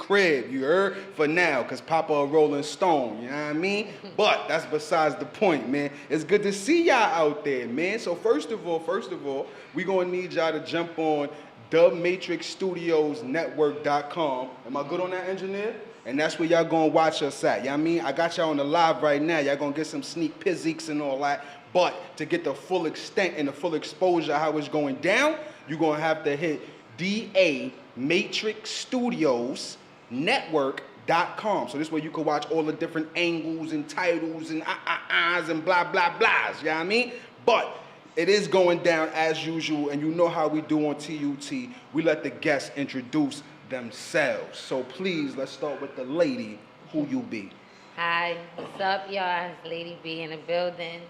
crib, you heard? For now, because Papa a Rolling Stone, you know what I mean? But that's besides the point, man. It's good to see y'all out there, man. So first of all, we gonna need y'all to jump on dubmatrixstudiosnetwork.com. Am I good on that, engineer? And that's where y'all gonna watch us at. You know what I mean? I got y'all on the live right now. Y'all gonna get some sneak physics and all that. But to get the full extent and the full exposure of how it's going down, you're gonna have to hit dubmatrixstudiosnetwork.com. So this way you can watch all the different angles and titles and and blah, blah, blahs. You know what I mean? But it is going down as usual, and you know how we do on TUT. We let the guests introduce themselves. So please, let's start with the lady. Who you be? Hi, what's up, y'all? It's Lady B in the building.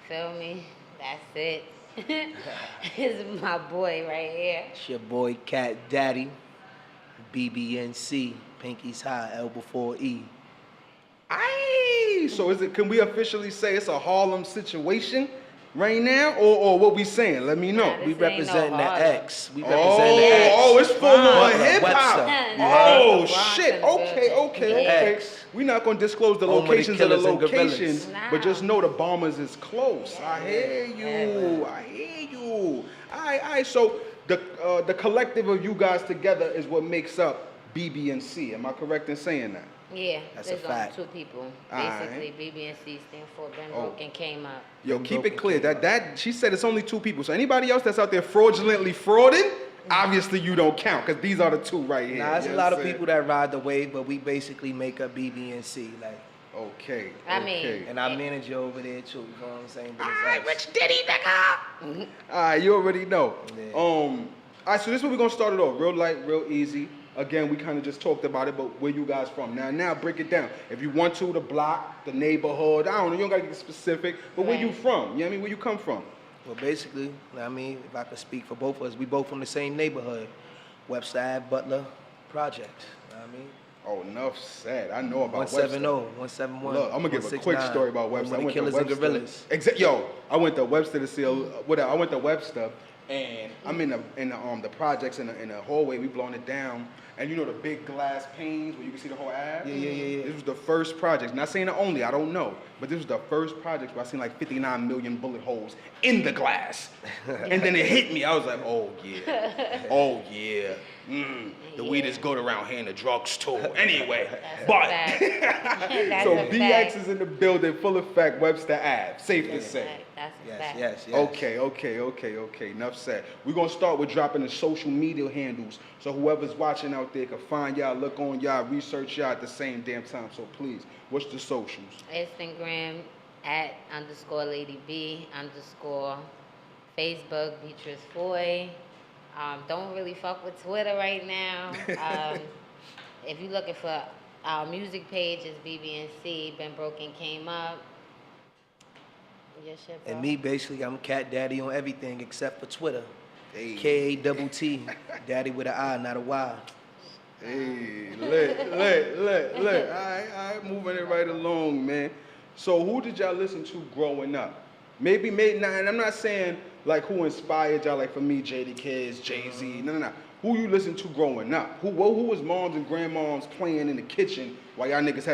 Feel me? That's it. This is my boy right here. It's your boy Cat Daddy, BBNC, Pinkies High, L before E. Aye. So can we officially say it's a Harlem situation right now, or what we saying? Let me know. Nah, We representing the X. We Oh, representing the X. oh, it's full on Butler, hip hop. Webster. Oh Bronx shit. in the Okay. building. X. We're not gonna disclose the Home of the locations of the killers and gorillas. locations, but just know the Bombers is close. I hear you. I hear you. All right. So the collective of you guys together is what makes up BBNC. Am I correct in saying that? Yeah, That's a there's only fact. two people. Alright. Basically, BBNC stands for Ben Broken Came Up. Yo, Them keep it broken clear. came That she said it's only two people. So anybody else that's out there fraudulently frauding, obviously you don't count, because these are the two right here. Nah, there's You a know lot what of I'm people that ride the wave, but we basically make up BBNC. Like, saying? I mean, and our manager over there too. You know what I'm saying? But All it's right, us. Rich Diddy, nigga. All right, you already know. Yeah. All right, so this is where we're gonna start it off. Real light, real easy. Again, we kind of just talked about it, but where you guys from? Now break it down. If you want to, the block, the neighborhood. I don't know. You don't gotta get specific, but where you Right. from? You know what I mean? Where you come from? Well, basically, I mean, if I could speak for both of us, we both from the same neighborhood, Webster Ave, Butler Project. You know what I mean? Oh, enough said. I know about 170, Webster. 171. Look, I'm gonna give a quick 169. story about Webster. I Home of went the to killers and Webster. gorillas. Yo, I went to Webster to see whatever. I went to Webster, and I'm in the projects in the hallway. We blowing it down, and you know the big glass panes where you can see the whole Ave. Yeah. This was the first project. Not saying the only. I don't know, but this was the first project where I seen like 59 million bullet holes in the glass, and then it hit me. I was like, oh yeah, oh yeah. The weed is good around here, and the drugs too. Anyway, but That's so a BX fact. is in the building, full effect. Webster Ave, safe to say. That's a fact. Yes. Okay. Enough said. We're gonna start with dropping the social media handles, so whoever's watching out there can find y'all, look on y'all, research y'all at the same damn time. So please, what's the socials? Instagram @_Lady B_ Facebook Beatrice Foy. Don't really fuck with Twitter right now. If you're looking for our music page, it's BBNC. Ben Broken Came Up. Your shit, bro. And me, basically, I'm Cat Daddy on everything except for Twitter. Hey. K-A-T-T. Daddy with an I, not a Y. Hey, lit. All right, moving it right along, man. So who did y'all listen to growing up? Maybe, and I'm not saying like who inspired y'all, like for me, Jada Kids, Jay-Z, no. Who you listen to growing up? Who was moms and grandmoms playing in the kitchen while y'all niggas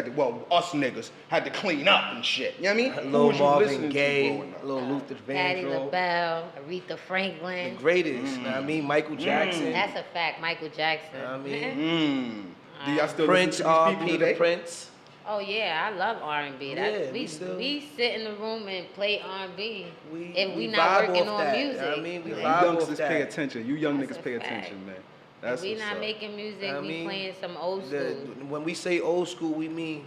us niggas had to clean up and shit, you know what I mean? Who Lil was you Marvin listening to Gaye, growing up? Lil Luther Patti Vandross. LaBelle, Aretha The Franklin. greatest, you know what I mean? Michael Jackson. That's a fact. Michael Jackson. I mean, Do y'all still Prince, listen to these people R.P. today? the Prince. Oh yeah, I love R&B. Yeah, we sit in the room and play R&B if we not vibe working off on that, music. I mean, we You vibe off youngsters that. pay attention. You young That's niggas a pay fact. attention, man. If That's we what's not up. making music, I we mean, playing some old school. When we say old school, we mean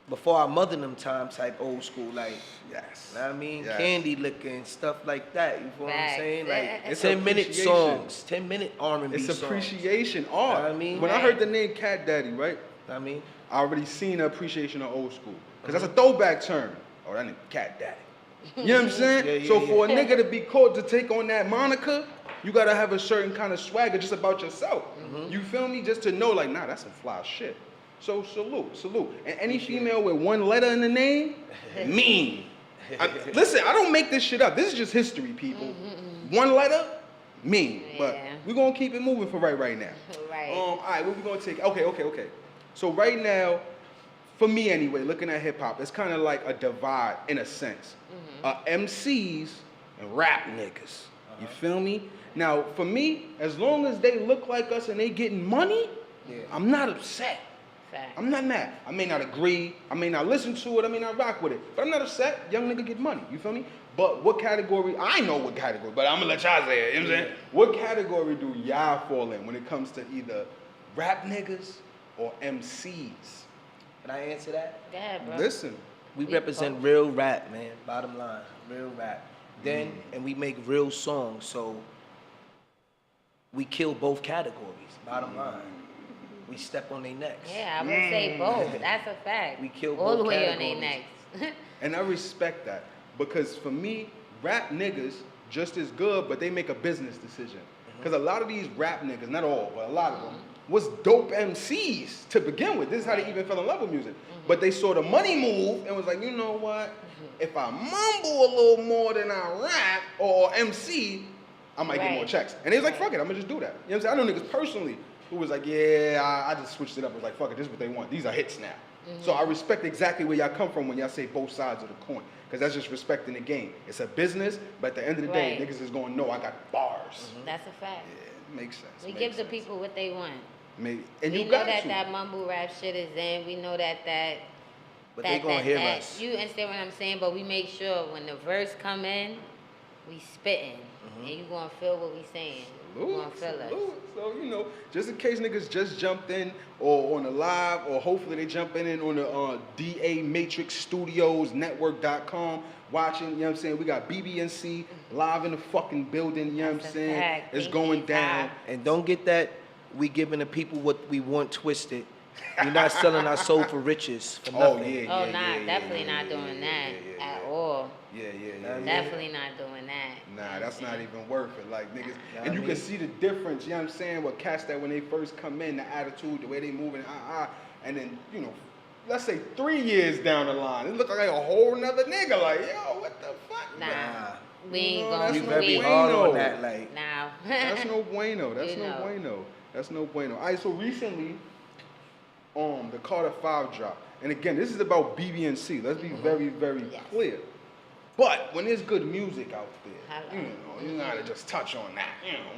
before our mother them time type old school, like, Yes. know what I mean, Yes. candy liquor and stuff like that. You feel what I'm Facts. saying? Like It's 10-minute appreciation. songs, 10-minute R&B It's songs. appreciation, art. I mean, when I right. heard the name Cat Daddy, right? I mean, I already seen the appreciation of old school. Because that's a throwback term. Oh, that nigga Cat Daddy. You know what I'm saying? Yeah, So yeah. for a nigga to be called to take on that moniker, you gotta have a certain kind of swagger just about yourself. You feel me? Just to know, like, nah, that's some fly shit. So salute. And any female with one letter in the name, mean. Listen, I don't make this shit up. This is just history, people. One letter, mean. But Yeah. we're gonna keep it moving for right now. Right. All right, what we gonna take? Okay. So right now, for me anyway, looking at hip hop, it's kind of like a divide in a sense. MCs and rap niggas. You feel me? Now, for me, as long as they look like us and they getting money, I'm not upset. Fact. I'm not mad. I may not agree. I may not listen to it. I may not rock with it. But I'm not upset. Young nigga get money. You feel me? But what category? I know what category, but I'm gonna let y'all say it. You know what I'm saying? What category do y'all fall in when it comes to either rap niggas or MCs? Can I answer that? Yeah, bro. Listen. We We represent both. real rap, man. Bottom line, real rap. Then, and we make real songs, so we kill both categories. Bottom line, we step on their necks. Yeah, I would say both. That's a fact. We kill all the both way on their categories. necks. And I respect that because for me, rap niggas just as good, but they make a business decision. Because a lot of these rap niggas, not all, but a lot of them, was dope MCs to begin with. This is how they even fell in love with music. But they saw the money move and was like, you know what? If I mumble a little more than I rap or MC, I might get more Right. checks. And they was like, fuck it, I'm gonna just do that. You know what I'm saying? I know niggas personally who was like, yeah, I just switched it up. I was like, fuck it, this is what they want. These are hits now. So I respect exactly where y'all come from when y'all say both sides of the coin. Because that's just respecting the game. It's a business, but at the end of the day, Right. niggas is going, no, I got bars. That's a fact. Yeah, makes sense. We makes give the sense. people what they want. Maybe. And We you know got that to. that mumble rap shit is in. We know that But they gonna hear that- us. You understand what I'm saying? But we make sure when the verse come in, we spitting, and you gonna feel what we saying. You gonna feel us. Salute. So, you know, just in case niggas just jumped in or on the live, or hopefully they jump in on the DA Matrix Studios Network.com watching, you know what I'm saying? We got BBNC live in the fucking building, you know what I'm That's a saying? fact. It's Thank going you, down. God. And don't get that we giving the people what we want twisted. We're not selling our soul for riches, for Oh, nothing. yeah. Oh, nah, definitely not doing that at all. Yeah. Definitely not doing that. Nah, that's not even worth it. Like niggas, Yeah, and I you mean- can see the difference. You know what I'm saying? With cats that when they first come in, the attitude, the way they moving, and then you know, let's say 3 years down the line, it look like a whole nother nigga. Like, yo, what the fuck? Nah. We ain't No, gonna that's We no very way. hard on no. that, like. Nah. That's no bueno. That's You no know. bueno. That's no bueno. All right, so recently, the Carter 5 dropped, and again, this is about BBNC. Let's be very, very Yes. clear. But when there's good music out there, Hello. you gotta just touch on that,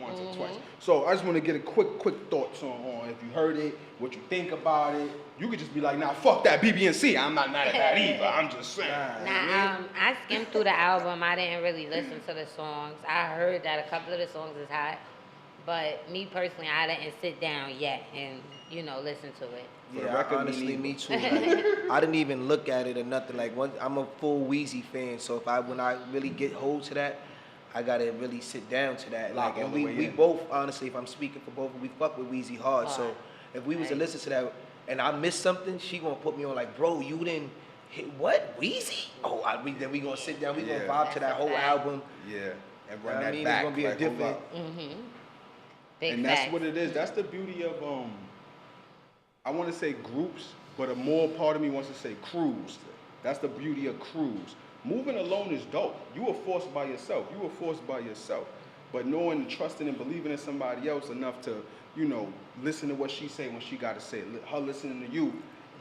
once or twice. So I just want to get a quick thoughts on if you heard it, what you think about it. You could just be like, nah, fuck that BBNC. I'm not mad at that either. I'm just saying. Nah, I skimmed through the album. I didn't really listen to the songs. I heard that a couple of the songs is hot, but me personally, I didn't sit down yet and listen to it. For the Yeah, record, me honestly, neither. me too. Like, I didn't even look at it or nothing. Like, I'm a full Wheezy fan, so when I really get hold to that, I gotta really sit down to that. Lock Like, all and the we way in. both, honestly, if I'm speaking for both, we fuck with Wheezy hard. So Hard. if we was to Right. listen to that and I missed something, she gonna put me on like, bro, you didn't hit what Wheezy? Oh, then we gonna sit down, we Yeah. gonna vibe to that That's a whole fact. album. Yeah, and You run know what I that mean? It's back. gonna be a like, hold different- up. Big And that's facts. what it is. That's the beauty of I want to say groups, but a more part of me wants to say crews. That's the beauty of crews. Moving alone is dope. You were forced by yourself. But knowing, trusting, and believing in somebody else enough to, listen to what she say when she got to say it. Her listening to you,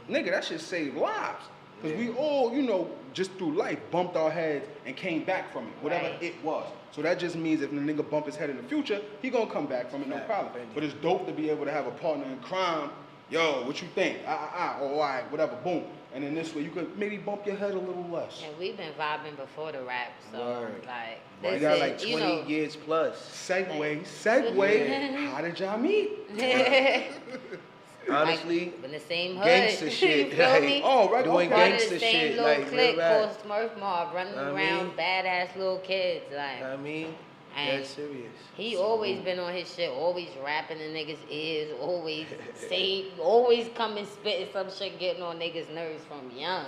nigga, that shit saved lives. Because we all, just through life, bumped our heads and came back from it, whatever Right. it was. So that just means if the nigga bump his head in the future, he gonna come back from it, no Fact. problem. But it's dope to be able to have a partner in crime. Yo, what you think? Or all right, whatever, boom. And then this way, you could maybe bump your head a little less. And we've been vibing before the rap, so Word. like We this got is, like 20 years plus. Segue. How did y'all meet? Honestly, like, in the same hood. gangster shit. You feel like, me? Oh, right, doing okay. Part of gangster the same shit. little Like, clique real rap. called Smurf Mob, running I around mean- badass little kids. Like I mean, And that's serious. he always been on his shit, always rapping in niggas' ears, always coming spitting some shit, getting on niggas' nerves from young.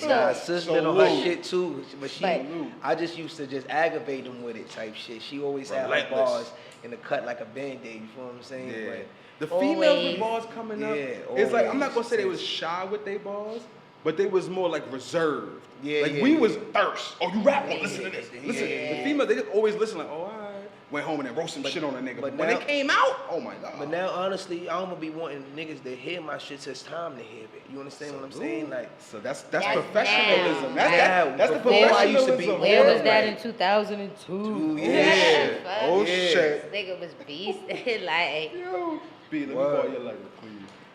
Nah, sis been on her salute. shit too, but But- I just used to just aggravate him with it type shit. She always had her Relentless. bars in the cut like a Band-Aid, you feel what I'm saying? Yeah. But The females Always. with bars coming up, Yeah, it's like, I'm not always. gonna say they was shy with their bars, but they was more like reserved. Yeah, like yeah, we yeah. was thirst. Oh, you rap? Oh, listen to this. Listen. Yeah. The females, they just always listen like, oh, all right. went home and then wrote some shit on a nigga. but But when now- it came out, oh my god. But now, honestly, I don't be wanting niggas to hear my shit till it's time to hear it. You understand what I'm saying? Like, so that's That's professionalism. now. That's the Before I used to be- professionalism. Where was Yeah, that right. in 2002? Yeah. Fuck. Oh Yeah. shit. This nigga was beast. Like, Yo, B, let me Word. borrow your lighter, please.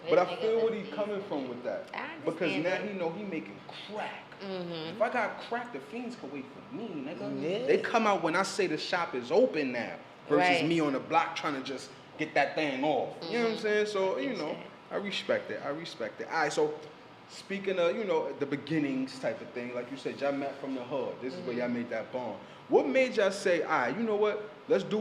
But I feel what he's coming from with that. I Because understand now that. he know he making crack. mm-hmm. If I got crack, the fiends can wait for me, nigga. Yeah. They come out when I say the shop is open now, versus Right. me on the block trying to just get that thing off. You know what I'm saying? So, you know, Understand. I respect it. I respect it. All right, so speaking of, you know, the beginnings type of thing, like you said, y'all met from the hood. This is where y'all made that bond. What made y'all say, all right, you know what? Let's do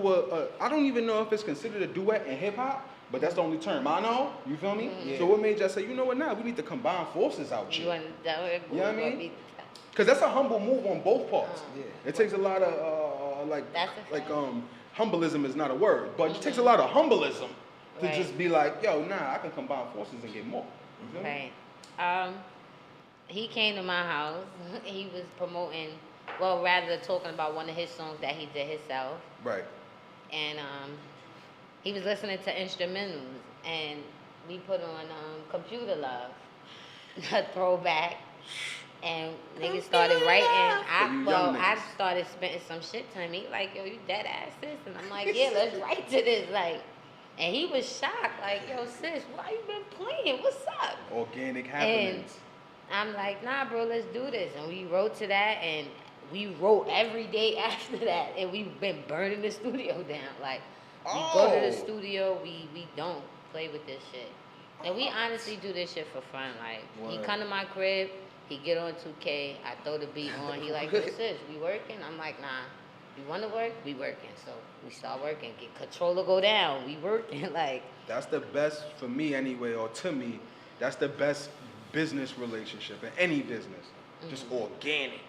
I don't even know if it's considered a duet in hip hop, but that's the only term I know. You feel me? Yeah. So what made y'all say, you know what, now we need to combine forces out You here? want to You know what I mean? Because that's a humble move on both parts. Yeah. It takes a lot of That's a fact. humbleism is not a word, but it takes a lot of humbleism to Right. just be like, yo, nah, I can combine forces and get more. You feel me? Right. He came to my house. He was promoting, well, rather talking about one of his songs that he did himself. Right. And he was listening to instrumentals. And we put on Computer Love, a throwback. And niggas started writing. For you young I niggas. started spitting some shit to him. He like, yo, you dead ass sis? And I'm like, yeah, let's write to this. Like, and he was shocked. Like, yo, sis, why you been playing? What's up? Organic happenings. I'm like, nah, bro, let's do this. And we wrote to that, and we wrote every day after that. And we've been burning the studio down. Like, we go to the Oh. studio, we don't play with this shit. And we honestly do this shit for fun. Like, he Word. come to my crib, he get on 2K, I throw the beat on, he like, what's this, we working? I'm like, nah, you wanna work? We working. So we start working, get controller go down, we working, like. That's the best for me anyway, or to me, that's the best business relationship in any business. Just organic.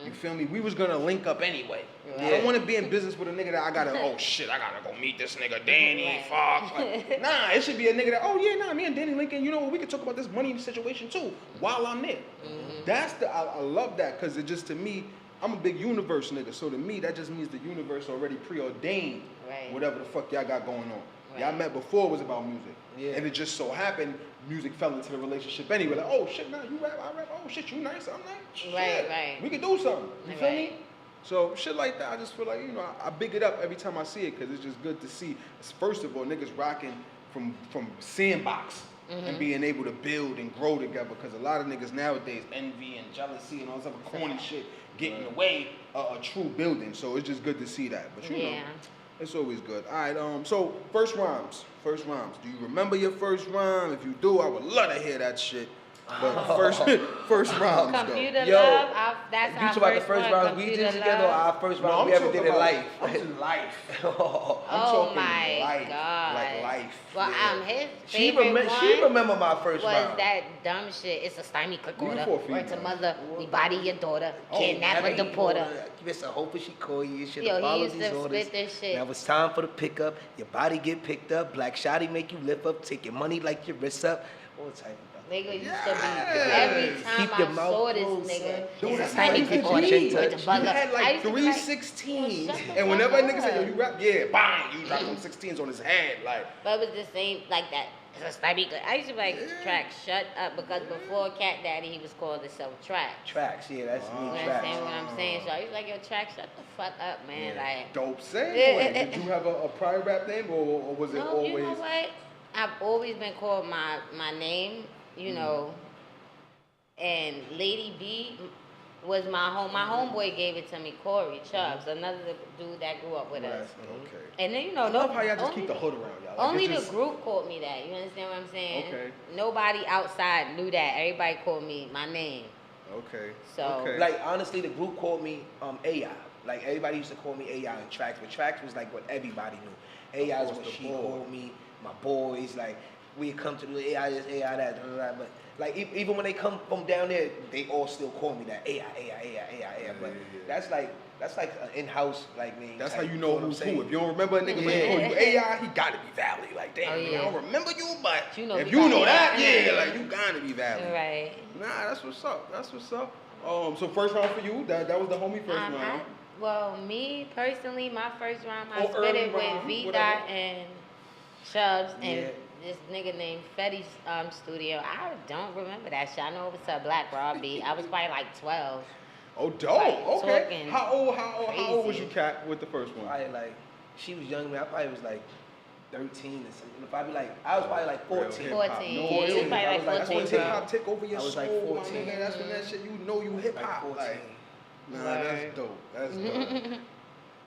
You feel me? We was gonna link up anyway. I Right. don't want to be in business with a nigga that I gotta, oh shit, I gotta go meet this nigga Danny, fuck. Like, nah, it should be a nigga that, oh yeah, nah, me and Danny linking, you know what, we can talk about this money situation too, while I'm there. That's I love that, because it just, to me, I'm a big universe nigga, so to me, that just means the universe already preordained Right. whatever the fuck y'all got going on. Right. Y'all met before it was about music. Yeah. And it just so happened, music fell into the relationship anyway. Like, oh shit, nah, you rap, I rap. Oh shit, you nice, I'm nice. Shit. Right. We could do something. You feel me? Right. So shit like that, I just feel like, you know, I big it up every time I see it, because it's just good to see. First of all, niggas rocking from sandbox and being able to build and grow together, because a lot of niggas nowadays envy and jealousy and all this other corny shit get in the way of a true building. So it's just good to see that. But you know, Yeah. it's always good. All right, so first rhymes. Do you remember your first rhyme? If you do, I would love to hear that shit. But first rhymes though. Computer Yo, Love, that's you our talk about the first first one, rounds we did Computer together, or Love. our first No, round I'm we ever talking did in about- life? I'm talking life. I'm Oh talking my life, God. like life. Well, yeah. his She favorite one remember my first was round. that dumb shit. It's a stymie click order. Beautiful Word to female. mother, we body your daughter, Oh, kidnap her, Hey, deport her. boy, Listen, hoping she call you. Should Yo, he follow used these to orders. spit this shit. Now it's time for the pickup. Your body get picked up. Black shotty make you lift up. Take your money like your wrist up. All type of stuff. Nigga used to Yes. be every time Keep your I mouth saw this closed, nigga. son. Dude, It's a that's stymie how click it order. be. Word to You mother. had I like used to be three like, 16s, yo, shut the and whenever a fuck nigga say, yo, up. you rap, yeah, bang, you drop them 16s on his head, like. But it was the same, like that. It's a stymie click. I used to be like, track, shut up, because before Cat Daddy, he was called himself Track. Tracks, yeah, that's me. You Tracks. understand what I'm saying? So I was like, yo, Track, shut the fuck up, man. Yeah. Like, Dope saying. Did you have a prior rap name, or was it no, always? you know what? I've always been called my name, you know, and Lady B was my homeboy gave it to me, Corey Chubbs, another dude that grew up with us. Okay. And then, you know, I love how y'all just keep the hood around y'all. Like, only it's the just- group called me that. You understand what I'm saying? Okay. Nobody outside knew that. Everybody called me my name. Okay. So- Okay. Like honestly, the group called me AI. Like everybody used to call me AI and Tracks, but Tracks was like what everybody knew. AI is course, what the she boy. called me. My boys, like we come to the AI this, AI that, blah, blah, blah. But like even when they come from down there, they all still call me that AI. But Yeah. that's like an in-house like name. That's type, how you know what I'm who's saying? who. If you don't remember a nigga, but Yeah. you know you AI, he gotta be Valley. Like, damn, Oh, nigga, yeah. I don't remember you, but You know if me you by know that, AI. yeah, like you gotta be Valley. Right. Nah, that's what's up. That's what's up. So first round for you, that was the homie first round. Well, me personally, my first rhyme I Or spit early it with rhyme, V whatever. Dot and Chubbs and Yeah. this nigga named Fetty's studio. I don't remember that shit. I know it was a Black Rob beat. I was probably like 12. Oh, dope. Like, Okay. talking How old was crazy. you, Cat, with the first one? Probably like, she was younger than me. I probably was like 13 or something. Probably like, I was probably like Real 14. hip-hop. 14. No, Yeah, it you was- was probably I like was like That's when 14. hip hop take over your I was soul, like my 14. nigga. That's when that shit, you know you hip Like hop. 14. Like, nah, Word. that's dope. That's dope.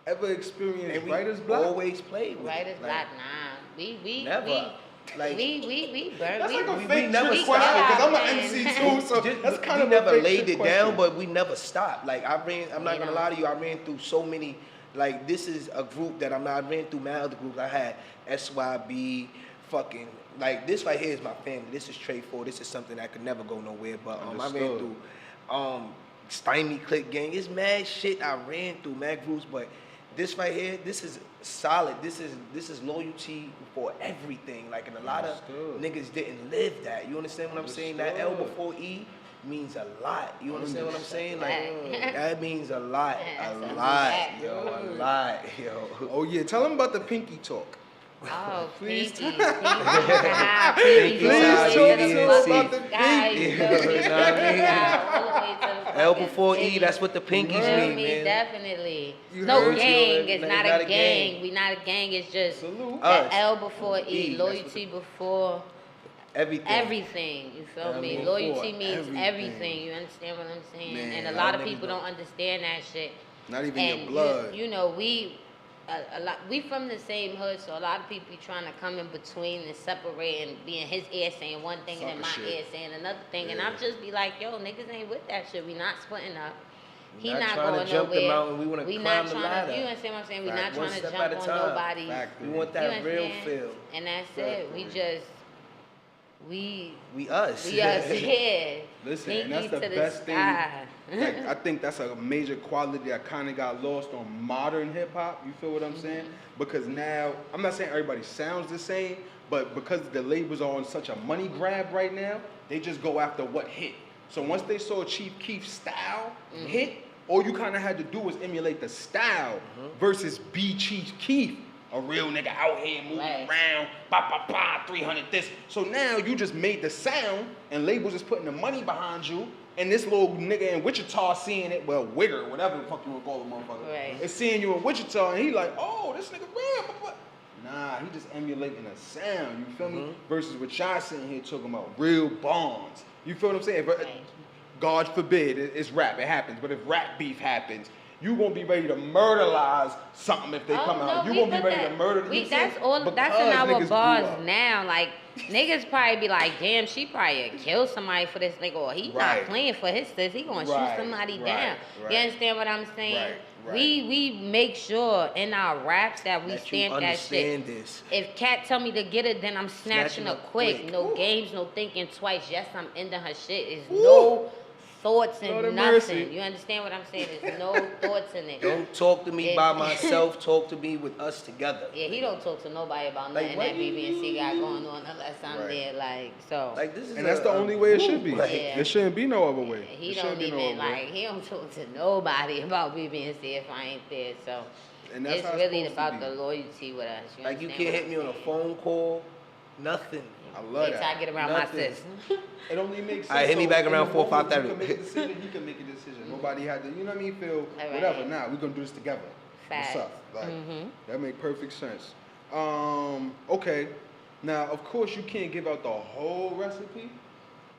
Ever experienced And we Writer's Block? always played with Writer's it. Block, nah. We Never. Like, we burn. That's like a we fake never trick stopped. question because I'm Yeah. an MC too, so just, that's kind we of never a fake laid trick it question. down, but we never stopped. Like I'm not You gonna know. lie to you, I ran through so many. Like this is a group that I ran through my other groups. I had SYB, fucking like this right here is my family. This is Trey Ford. This is something that could never go nowhere. But I ran Understood. through Stymie Click Gang. It's mad shit I ran through, mad groups, but this right here, this is solid. This is loyalty for everything. Like, and a lot of Understood. niggas didn't live that. You understand what I'm saying? That L Understood. before E means a lot. You understand what I'm saying? Like, Understood. that means a lot. That's A a lot, fact. yo. A lot, yo. Oh yeah, tell them about the pinky talk. Oh, Please Pinky. tell- Please talk to to us about the pinky. You know what I mean? L before E, that's what the pinkies You feel mean, me? man. Definitely. You No heard? gang. It's Like, not not a a gang. gang. We not a gang. It's just Salute. the Us. L before E, E. that's Loyalty before Everything. everything. You feel Yeah, me? before Loyalty means everything. everything. You understand what I'm saying? Man, and a y'all lot of niggas people don't don't. understand that shit. Not even And your blood. You know, a lot. We from the same hood, so a lot of people be trying to come in between and separate and be in his ear saying one thing and in my Sucker shit. ear saying another thing, and Yeah. I'm just be like, yo, niggas ain't with that shit. We not splitting up. He Not not trying to going jump the nowhere. mountain, we wanna climb not the trying ladder. to. You understand what I'm saying? We Fact. not One trying to step jump at a on time. nobody. Fact. We want You that real understand? feel. And that's it. We just we us. here. Listen, and that's Pinky the to best thing. sky. Like, I think that's a major quality that kind of got lost on modern hip hop. You feel what I'm saying? Because now, I'm not saying everybody sounds the same, but because the labels are on such a money grab right now, they just go after what hit. So once they saw Chief Keef's style hit, all you kind of had to do was emulate the style versus be Chief Keef, a real nigga out here moving Right. around, ba ba ba, 300 this. So now you just made the sound, and labels is putting the money behind you, and this little nigga in Wichita seeing it, well, Wigger, whatever the fuck you would call the motherfucker, Right. is seeing you in Wichita, and he like, oh, this nigga real, but. Nah, he just emulating a sound, you feel me? Versus what y'all sitting here talking about, real bonds. You feel what I'm saying? But Right. God forbid, it's rap, it happens. But if rap beef happens, you gonna be ready to murderize something if they come out. You we gonna be put ready that- to murder. We, you see? that's all. That's Because in our niggas grew bars up. now. Like niggas probably be like, damn, she probably kill somebody for this nigga, or he Right. not playing for his sis. He gonna Right, shoot somebody right, down. right. You understand what I'm saying? Right, right. We make sure in our raps that we That you stamp that shit. understand this. If Cat tell me to get it, then I'm snatching her quick. quick. No Ooh. games, no thinking twice. Yes, I'm into her shit. It's Ooh. no thoughts and Lord have nothing. mercy. You understand what I'm saying? There's no thoughts in it. Don't talk to me Yeah. by myself. Talk to me with us together. Yeah, he don't talk to nobody about Like, nothing what that BBNC got going on unless I'm Right. there, like, so. Like this is. And that's the only way it should be. Like, Yeah. It shouldn't be no other way. He It don't shouldn't be no even, other way. like, he don't talk to nobody about BBNC if I ain't there, so. And that's It's how really supposed about to the be. loyalty with us. Like you understand can't what hit I'm me on a saying? phone call. Nothing. I love Wait till that. I get around Nothing. my sis. It only makes sense. Alright, hit me So back in around the 4, moment, 5:30. You can make a decision. He can make a decision. Nobody had to. You know what I mean? Feel Alright. whatever. Nah, we gonna do this together. Facts. What's up? Like Mhm. that make perfect sense. Okay. Now, of course, you can't give out the whole recipe,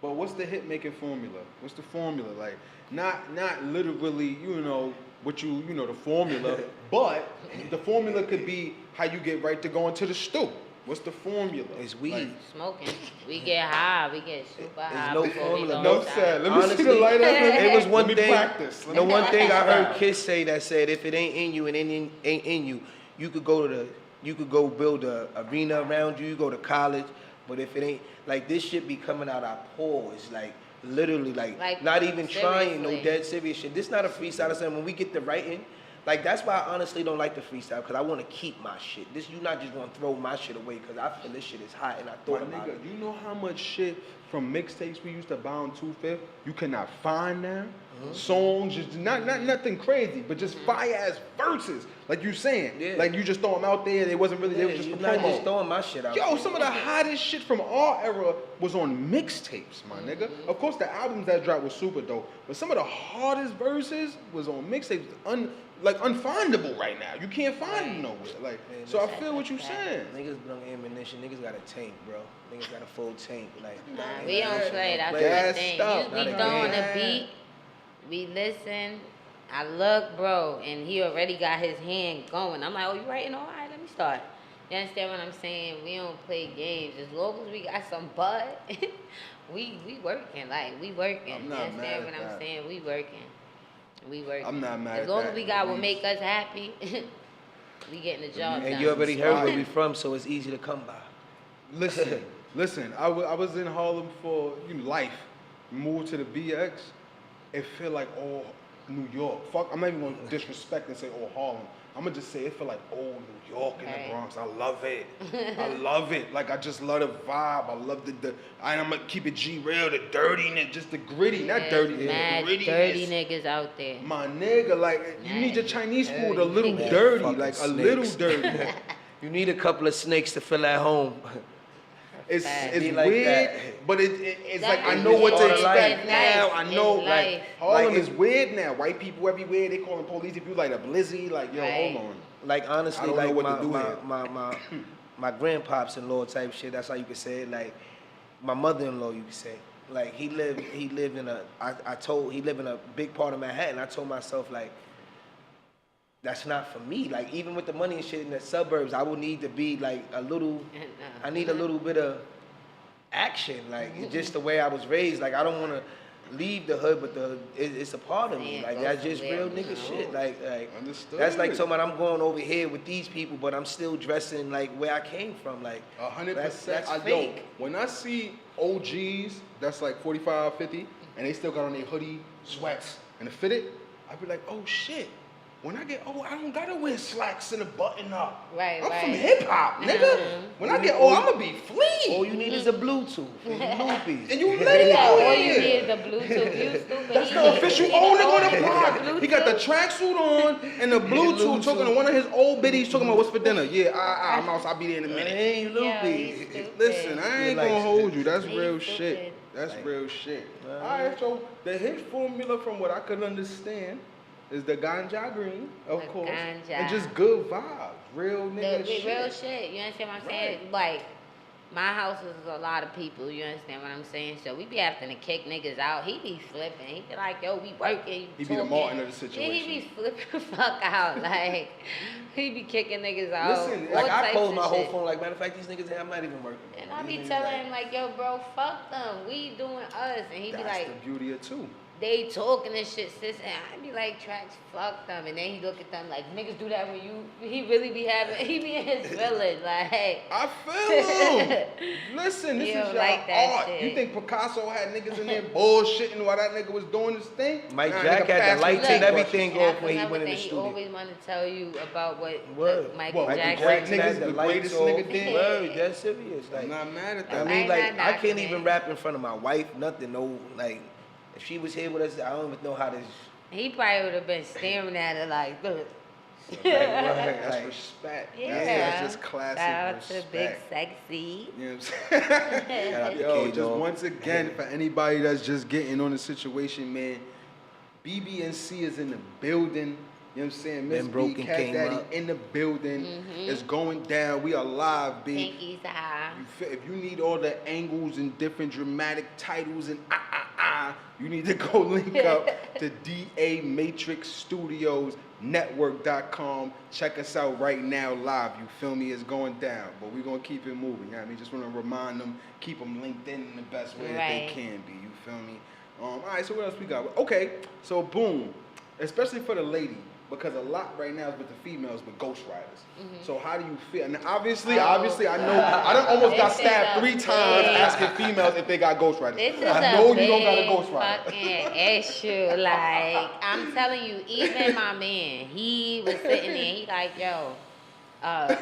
but what's the hit making formula? What's the formula? Like, not literally, the formula, but the formula could be how you get right to going to the stew. What's the formula? It's weed. Like, Smoking. We get high. We get super high. no before we formula. go no outside. said. Let me see Honestly, the lighter. it was one Let me thing. practice. Let The me one thing I practice heard style. Kiss say that said, if it ain't in you and it ain't in you, you could go build a arena around you. You go to college, but if it ain't, like this shit be coming out our pores, like literally, like Like, not even trying, no seriously. dead serious shit. This not a freestyle. I'm saying when we get to writing, Like that's why I honestly don't like the freestyle because I want to keep my shit. This you not just want to throw my shit away because I feel this shit is hot and I My thought about nigga, it. you know how much shit from mixtapes we used to buy on 2/5 you cannot find now? Songs, just not nothing crazy, but just fire ass verses. Like you saying. Yeah. Like you just throw them out there, they wasn't really, they was just you're for not promo. just throwing my shit out. Yo, there. some of the hottest shit from our era was on mixtapes, my nigga. Of course, the albums that dropped was super dope, but some of the hardest verses was on mixtapes, like unfindable right now. You can't find them nowhere. Like, Man, so I listen. feel what you saying. Niggas bring ammunition. Niggas got a tank, bro. Niggas got a full tank. Like, Nah, we don't play. That's Gas the thing. stuff, We not a throwing game. a beat. We listen. I look, bro, and he already got his hand going. I'm like, oh, you writing? All right, let me start. You understand what I'm saying? We don't play games. As long as we got some bud, we working. Like, we working. I'm You not understand mad what at I'm that. saying? We working. We working. I'm not mad As at long that, as we got what at make us happy, we getting the job done. and you already heard where we from, so it's easy to come by. Listen. I was in Harlem for life. Moved to the BX. It feel like all New York. Fuck, I'm not even gonna disrespect and say all Harlem. I'm gonna just say it feel like old New York in Right. the Bronx. I love it. I love it. Like I just love the vibe. I love the I'm gonna keep it G real, the dirtiness, just the gritty, not dirty, Mad the grittiness. dirty niggas out there. My nigga, like you need your Mad Chinese food a dirty little niggas. dirty, Fucking like a little snakes. dirty. You need a couple of snakes to feel at home. It's Facts. it's Be like weird, that. but it's That like I is know what to part of expect life. now. It's I life. know It's like life. Harlem Like, is weird now. White people everywhere. They calling police if you like a blizzy. Like yo, Right. hold on. Like honestly, I don't know like what my, to do my, here. my grandpops in law type shit. That's how you could say it. Like my mother-in-law, you could say. Like he lived in a. He lived in a big part of Manhattan. I told myself like, that's not for me. Like even with the money and shit in the suburbs, I would need to be like a little. I need a little bit of action. Like it's just the way I was raised. Like I don't want to leave the hood, but it's a part of me. Yeah, Like go that's just somewhere, real nigga you know. shit. Like Understood. that's like talking about I'm going over here with these people, but I'm still dressing like where I came from. Like 100%. That's Yo, fake. when I see OGs that's like 45, 50, and they still got on their hoodie, sweats, and a fitted, I be like, oh shit. When I get old, I don't gotta wear slacks and a button up. Right, I'm right. from hip hop, nigga. When I get old, I'ma be flea. all you need is a Bluetooth and loopies. And you Yeah, lit all out you here. need is the Bluetooth. You stupid. That's He the need- official he need owner all on the you block. need He got the Bluetooth. tracksuit on and the Bluetooth talking to one of his old biddies talking about what's for dinner. Yeah, I'm out. I'll be there in a minute. Hey, Yo, loopies. he's stupid. Listen, I ain't Like- gonna hold you. That's He's real stupid. shit. That's Like- real shit. Uh, Alright, so the hit formula from what I could understand is the ganja green, of The course. ganja. And just good vibes. Real nigga The shit. real shit. You understand what I'm saying? Like, my house is a lot of people. You understand what I'm saying? So we be having to kick niggas out. He be flipping. He be like, yo, we working. He be the talking. Martin of the Yeah, situation. he be flipping the fuck out. Like, he be kicking niggas out. Listen, all Like I types close of my whole shit. phone. Like matter of fact, these niggas, I'm not even working. And I be These niggas, telling like, him, like, yo, bro, fuck them. We doing us. And he be That's like, the beauty of two. they talking this shit, sis, and I be like, tracks, fuck them. And then he look at them like, niggas do that when he really be having, he be in his village, like. I feel him. Listen, this You is don't your like that art. shit. You think Picasso had niggas in there bullshitting while that nigga was doing his thing? Mike Nah, Jack nigga had the passed lights me and that everything brush. off when he That's went in another the thing. He studio. always want to tell you about what Word. Michael What, Jackson. great Jackson niggas, had the lights greatest off. nigga did? Word, that's serious. Like, I'm not mad at I that. mean, I'm like, not I can't knocking even it. rap in front of my wife, nothing, no, like, if she was here with us, I don't even know how this, He probably would have been staring at her like, look. like, That's like, respect. Yeah. That's just classic Shout out respect. to Big Sexy. You know what I'm saying? shout out to Yo, K, just dog. once again, for anybody that's just getting on the situation, man, BBNC is in the building. You know what I'm saying? Miss Ben B, Broken Cat came Daddy up. in the building. Mhm. It's going down. We are live, B. Pinkies high. If you need all the angles and different dramatic titles and you need to go link up to DA Matrix Studios Network.com. Check us out right now live. You feel me? It's going down, but we're gonna keep it moving. You know what I mean? Just want to remind them, keep them linked in the best way that they Right. can be. You feel me? All right. So what else we got? Okay. So boom. Especially for the lady. because a lot right now is with the females with ghostwriters. Mm-hmm. So how do you feel? And obviously, I know I done almost got stabbed 3 times asking females if they got ghostwriters. This is I know a you don't got a big ghostwriter. fucking issue. Like, I'm telling you, even my man, he was sitting there, he like, yo,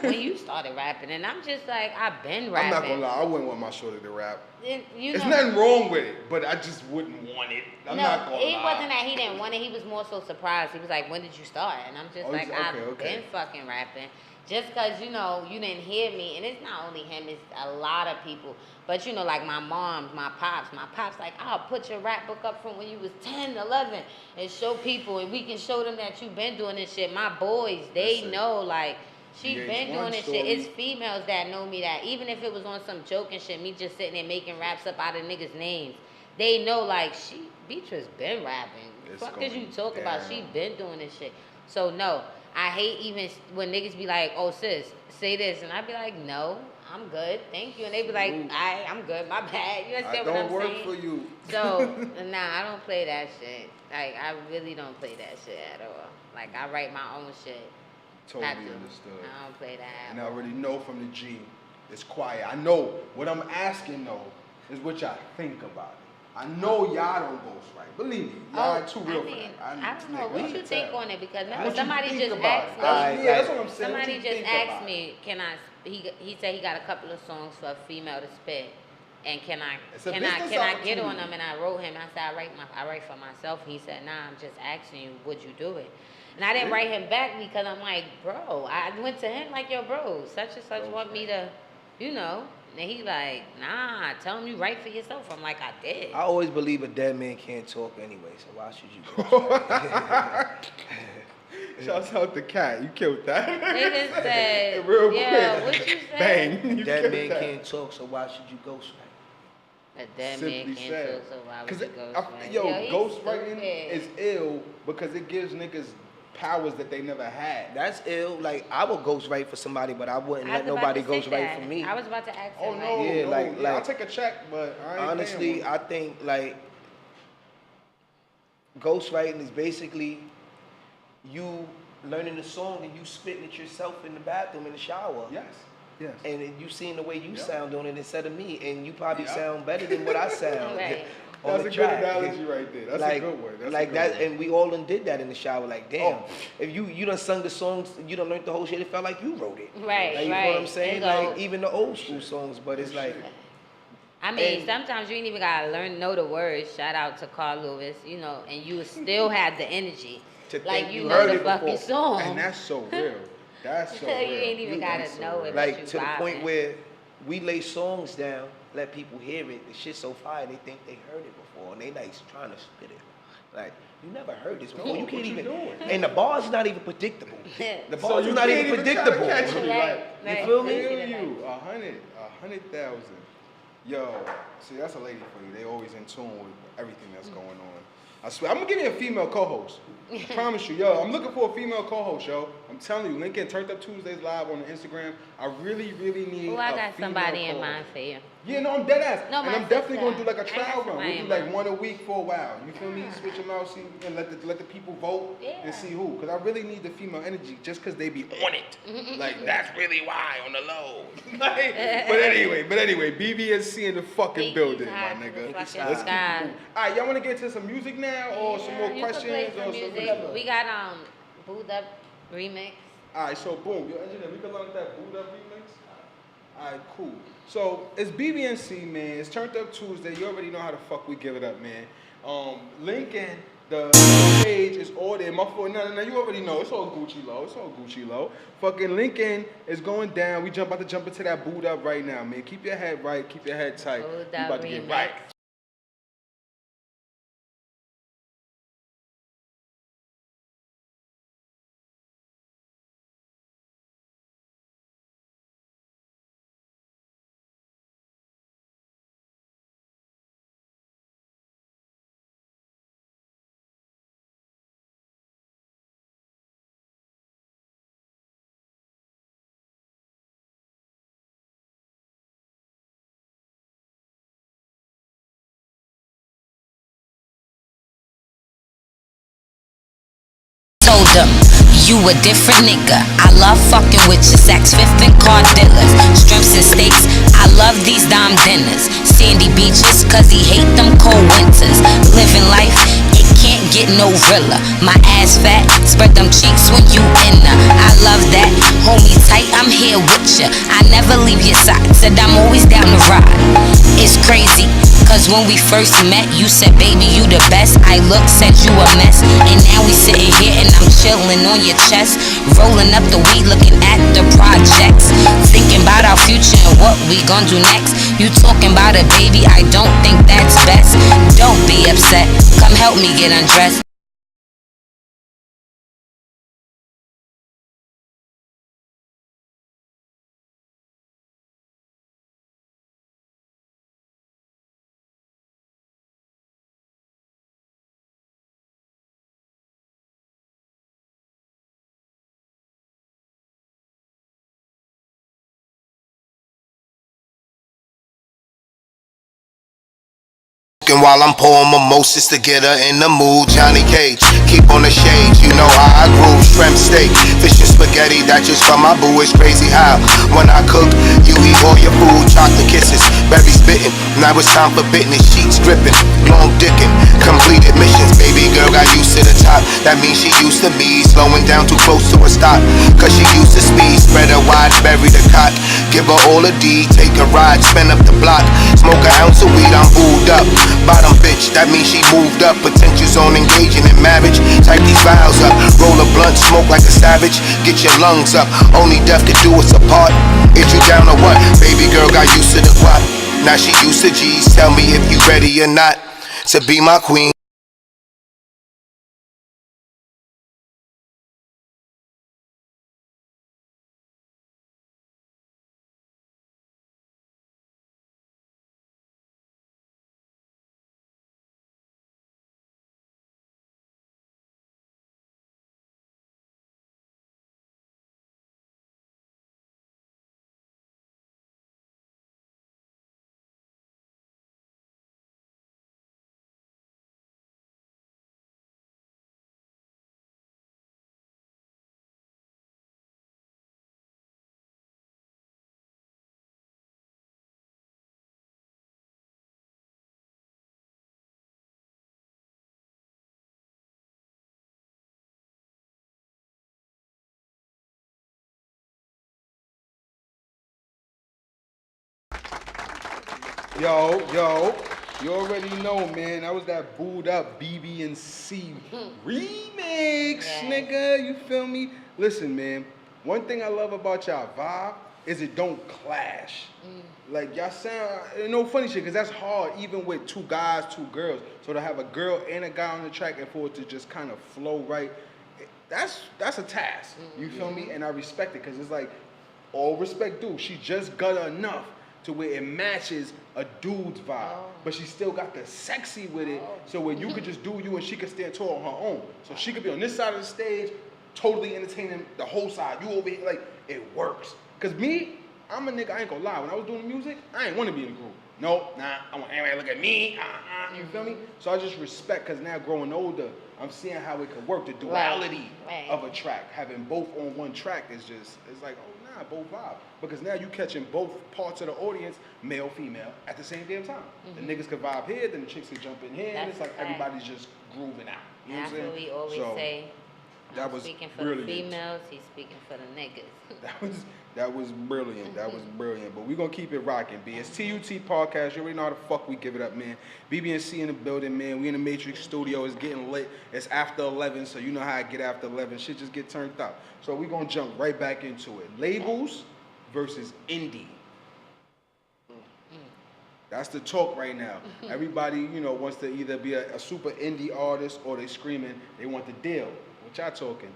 when you started rapping, and I'm just like, I've been rapping. I'm not gonna lie, I wouldn't want my shorty to rap. You There's know, nothing wrong with it, but I just wouldn't want it. I'm not gonna it lie. wasn't that he didn't want it. He was more so surprised. He was like, when did you start? And I'm just like, I've been fucking rapping. Just because, you know, you didn't hear me. And it's not only him, it's a lot of people. But, you know, like my mom, my pops like, I'll put your rap book up from when you was 10, 11 and show people. And we can show them that you've been doing this shit. My boys, they know, like, she been doing this shit. It's females that know me that even if it was on some joking shit, me just sitting there making raps up out of niggas' names, they know like Beatrice been rapping. Fuck is you talking about? She been doing this shit. So no, I hate even when niggas be like, oh sis, say this, and I be like, no, I'm good, thank you, and they be like, I'm good, my bad. You understand what I'm saying? I don't work for you. So nah, I don't play that shit. Like I really don't play that shit at all. Like I write my own shit. Totally understood. I don't play that. And I already know from the G, it's quiet. I know what I'm asking though is what y'all think about it. I know y'all don't ghostwrite. Believe me, y'all too real for that. I don't know what you think on it because remember What somebody you just think about asked it? me. Yeah, that's what I'm saying. Somebody just asked me, can I? He said he got a couple of songs for a female to spit, and can I get on them? And I wrote him. I said I write for myself. He said, nah, I'm just asking you, would you do it? And I didn't write him back because I'm like, bro, I went to him like, yo, bro, such and such want me to, you know. And he like, nah, tell him you write for yourself. I'm like, I did. I always believe a dead man can't talk anyway, so why should you? Shouts out the cat. You killed that. Niggas said, real yeah, quick. What you said? Bang. Dead man can't talk, so why should you ghostwrite? A dead man can't talk, so why would you ghostwrite? Ghostwriting is ill because it gives niggas powers that they never had. That's ill. Like I would ghostwrite for somebody, but I wouldn't let nobody ghostwrite for me. I was about to ask him. Oh no, yeah, like I'll take a check, but I ain't honestly, I think like ghostwriting is basically you learning the song and you spitting it yourself in the bathroom in the shower. Yes. Yes. And you seeing the way you sound on it instead of me, and you probably sound better than what I sound. Right. That's a good analogy right there. That's a good one. That's like a good that, one. and we all done did that in the shower. Like, damn, if you done sung the songs, you done learned the whole shit. It felt like you wrote it. Right, like, you know what I'm saying? Like even the old school songs, but it's like. I mean, sometimes you ain't even gotta know the words. Shout out to Carl Lewis, you know, and you still have the energy, to like you know the fucking song. And that's so real. That's so real. You ain't even gotta know it. Like to the point where we lay songs down, let people hear it. The shit's so fire, they think they heard it before, and they like trying to spit it. Like you never heard this before. You can't even. And the bar's not even predictable. The bar's not even predictable. You feel me? You 100,000. Yo, see that's a lady for you. They always in tune with everything that's going on. I swear, I'm gonna give you a female co-host. I promise you, yo. I'm looking for a female co-host, yo. I'm telling you, Lincoln Turned Up Tuesdays live on the Instagram. I really need. I got somebody in mind for you. Yeah, no, I'm dead ass. No, and I'm definitely gonna do like a I trial got run. We'll do somebody like one a week for a while. You feel me? Switch them out, see, and let the people vote and see who. Cause I really need the female energy, just cause they be on it. Like that's really why on the low. Like, but anyway, BBNC in the fucking building, my nigga. Let's keep it moving. All right, y'all wanna get into some music now, or some more questions, or something? We got Booed Up remix. All right, so boom, yo, engineer, we can learn that Booed Up remix. All right, cool. So it's BBNC, man. It's Turned Up Tuesday. You already know how the fuck we give it up, man. Lincoln, the page is all there. My fault. No, you already know. It's all Gucci low. It's all Gucci low. Fucking Lincoln is going down. We about to jump into that Booed Up right now, man. Keep your head right. Keep your head tight. Booed We Up about to get remix. right. you a different nigga. I love fucking with your Saks Fifth and car dealers. Shrimps and steaks, I love these dime dinners. Sandy beaches, cause he hate them cold winters. Living life, it can't get no realer. My ass fat, spread them cheeks when you in her. I love that, hold me tight, I'm here with ya. I never leave your side, said I'm always down to ride. It's crazy, cause when we first met, you said, baby, you the best. I looked, said you a mess, and now we sitting here and I'm chilling on your chest, rolling up the weed, looking at the projects, thinking about our future and what we gon' do next. You talking about a baby, I don't think that's best. Don't be upset, come help me get undressed. While I'm pouring mimosas to get her in the mood. Johnny Cage, keep on the shades, you know how I groove. Shrimp steak, fish and spaghetti, that just for my boo. It's crazy how when I cook, you eat all your food. Chocolate kisses, berries bitten. Now it's time for business. Sheets dripping, long dicking, completed missions. Baby girl got used to the top, that means she used to me. Slowing down too close to a stop, cause she used to speed. Spread her wide, bury the cock, give her all a D. Take a ride, spin up the block, smoke an ounce of weed, I'm booed up. Bottom bitch, that means she moved up. Potentials on engaging in marriage. Type these files up, roll a blunt, smoke like a savage. Get your lungs up, only death can do us apart. Is you down or what? Baby girl got used to the guap, now she used to G's. Tell me if you ready or not to be my queen. Yo, you already know, man. That was that booed up BBNC remix, nigga. You feel me? Listen, man. One thing I love about y'all vibe is it don't clash. Like y'all sound, no funny shit, cause that's hard, even with two guys, two girls. So to have a girl and a guy on the track and for it to just kind of flow right, that's a task. You feel me? And I respect it, cause it's like all respect due. She just got enough to where it matches a dude's vibe, but she still got the sexy with it. So where you could just do you and she could stand tall on her own. So she could be on this side of the stage, totally entertaining the whole side. You over here, like, it works. Cause me, I'm a nigga, I ain't gonna lie. When I was doing the music, I ain't wanna be in a group. No, nah, I want everybody to look at me, you feel me? So I just respect, cause now growing older, I'm seeing how it could work, the duality of a track. Having both on one track is just, it's like, oh nah, both vibe. Because now you catching both parts of the audience, male, female, at the same damn time. The niggas could vibe here, then the chicks could jump in here, and it's like everybody's just grooving out. You know what I'm saying? That's what we always say. That was speaking for brilliant. the females, he's speaking for the niggas. That was brilliant. That was brilliant. But we're gonna keep it rocking, B. It's TUT podcast. You already know how the fuck we give it up, man. BBNC in the building, man. We in the Matrix studio. It's getting lit. It's after 11, so you know how I get after 11. Shit just get turned up. So we're gonna jump right back into it. Labels versus indie. That's the talk right now. Everybody, wants to either be a super indie artist or they screaming they want the deal. What y'all talking?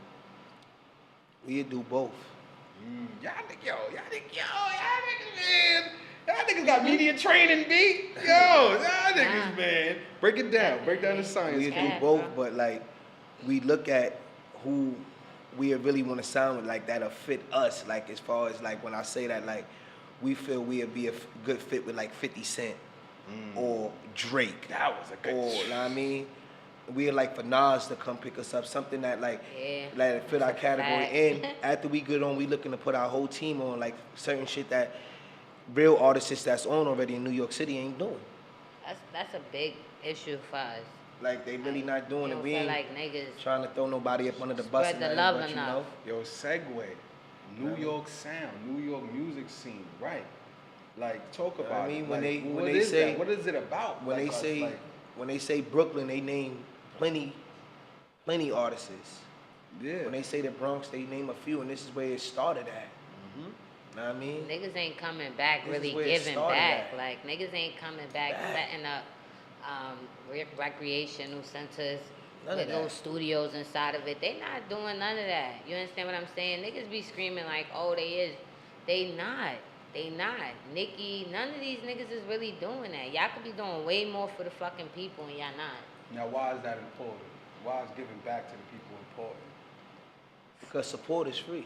We do both. Y'all niggas, man. Y'all niggas got media training, B. Y'all niggas, man. Break it down. Break down the science. We do both, but like, we look at who we really want to sound with, like, that'll fit us. Like, as far as, like, when I say that, like, we feel we'd be a good fit with, like, 50 Cent or Drake. That was a good you know what I mean? we'd like for Nas to come pick us up, something that like fit our That's a category. fact. And after we get on, we looking to put our whole team on, like certain shit that real artists that's on already in New York City ain't doing. That's a big issue for us. Like they really not doing You it. don't We feel ain't like niggas trying to throw nobody up under the bus. spread and the nothing, love but, enough. Yo, segue. New York sound, New York music scene, right? Like, talk about I mean, it. when Like, when what they is say that? What is it about? when Like they us, say like, when they say Brooklyn, they name plenty artists. yeah. When they say the Bronx, they name a few, and this is where it started at. Know what I mean? Niggas ain't coming back This is really where it giving started back. at. Like niggas ain't coming back setting up recreational centers None of with little that. studios inside of it. They not doing none of that. You understand what I'm saying? Niggas be screaming like, oh, they is. They not. They not. Nicki, none of these niggas is really doing that. Y'all could be doing way more for the fucking people and y'all not. Now, why is that important? Why is giving back to the people important? Because support is free.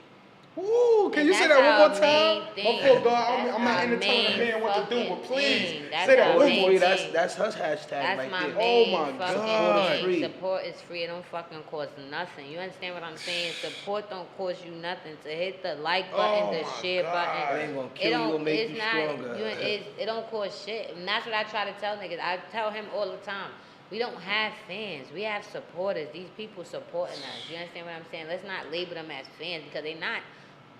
Woo! Can And you say that's that one our more time? main thing. I feel God. That's I'm not our into telling the main man what to do, but fucking please thing. That's say that our one main more. thing. That's her hashtag That's right my there. main Oh my fucking God. thing. Free. Support is free. It don't fucking cost nothing. You understand what I'm saying? Support don't cost you nothing. To hit the like button, Oh the my share God. button. It ain't gonna It kill you don't. or make It's you not. stronger. It don't cost shit. And that's what I try to tell niggas. I tell him all the time. We don't have fans. We have supporters. These people supporting us. You understand what I'm saying? Let's not label them as fans because they not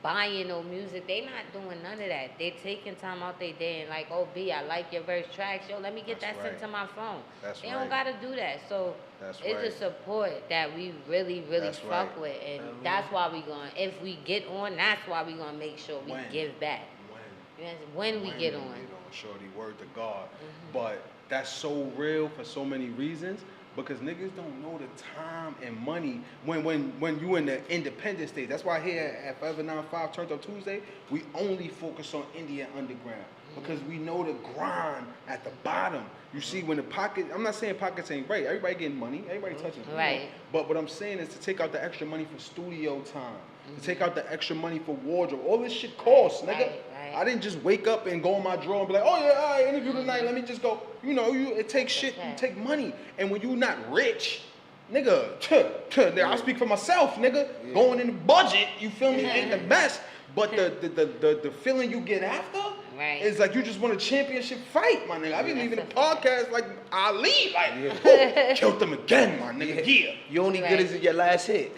buying no music. They not doing none of that. They taking time out their day and like, oh B, I like your verse tracks. Yo, let me get That's that sent right. to my phone. That's They right. don't gotta do that. So That's it's right. a support that we really, really That's fuck right. with. And I mean- that's why we going if we get on, that's why we gonna make sure we When? give back. When? You understand? When we get on. Shorty, word to God. But that's so real for so many reasons because niggas don't know the time and money when you in the independent stage. That's why here at Forever 95 Turned Up Tuesday, we only focus on indie and underground because we know the grind at the bottom. You see, when the pocket, I'm not saying pockets ain't right. Everybody getting money. Everybody touching it. you know? Right. But what I'm saying is to take out the extra money for studio time, to take out the extra money for wardrobe. All this shit costs, nigga. Right. I didn't just wake up and go on my drawer and be like, oh yeah, all right, interview tonight, let me just go. You know, it takes shit, you take money. And when you not rich, nigga, I speak for myself, nigga. Going in the budget, you feel me, ain't the best. But the feeling you get after Right. is like you just won a championship fight, my nigga. I be leaving the That's a fact. podcast like Ali, like, killed them again, my nigga. Yeah. You only Right. good as your last hit.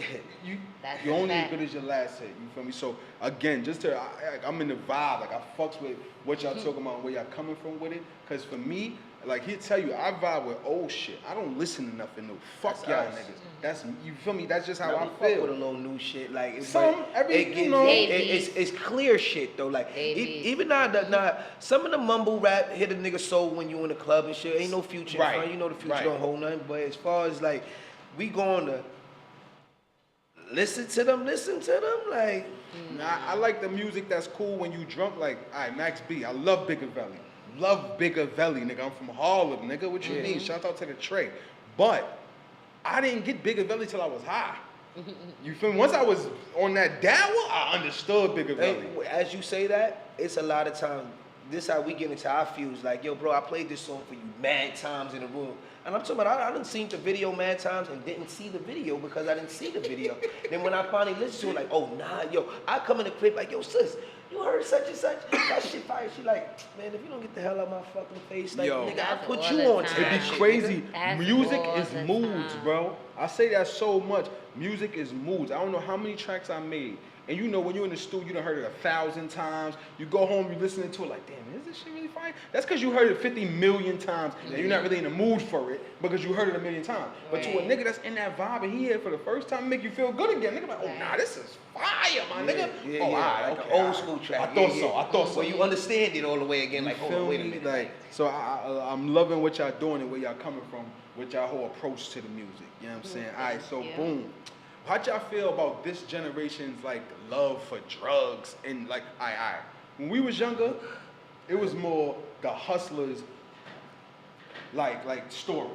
That's You're a only as fact. good as your last hit. You feel me? So again, just to I'm in the vibe. Like I fucks with what y'all talking about, where y'all coming from with it. Cause for me, like he'll tell you, I vibe with old shit. I don't listen to nothing new. Fuck That's y'all us. niggas. That's you feel me? That's just how Now, I we fuck with a feel. little new shit, like it's Some, you know. it's clear shit though. Like Babies. even now, some of the mumble rap hit a nigga soul when you in the club and shit. Ain't no future in Right. front. You know the future Right. don't hold nothing. But as far as like, we going to listen to them. Like Nah, I like the music that's cool when you drunk. Like, all right, Max B. I love Bigger Valley. Love Bigger Valley, nigga. I'm from Harlem, nigga. What you mean? Shout out to the Trey. But I didn't get Bigger Valley till I was high. You feel me? Once I was on that downward, I understood Bigger Valley. and as you say that, it's a lot of times. This how we get into our fuse. Like, yo, bro, I played this song for you mad times in the room. And I'm talking about, I done seen the video mad times and didn't see the video because I didn't see the video. Then when I finally listened to it, like, oh, nah, yo, I come in the crib like, yo, sis, you heard such and such? That shit fire. She like, man, if you don't get the hell out of my fucking face, like, Yo. nigga, I That's put all you the on to time. that It be shit, crazy. nigga. That's Music all is the moods, time. bro. I say that so much. Music is moods. I don't know how many tracks I made. And you know, when you're in the studio, you done heard it 1,000 times. You go home, you listening to it like, damn, is this shit really fire? That's because you heard it 50 million times and you're not really in the mood for it because you heard it a million times. But to a Right. nigga that's in that vibe and he here for the first time, make you feel good again. Nigga like, oh, nah, this is fire, my nigga. Yeah, oh, yeah, alright, like okay, an old alright. school track. I thought Yeah, so. yeah. I thought so. Well, you understand it all the way again. You Like, hold feel on, wait a me? minute. Like, so I'm loving what y'all doing and where y'all coming from, with y'all whole approach to the music. You know what I'm saying? All right, so Yeah. boom. How'd y'all feel about this generation's like love for drugs and like, all right. When we was younger, it was more the hustlers, like story.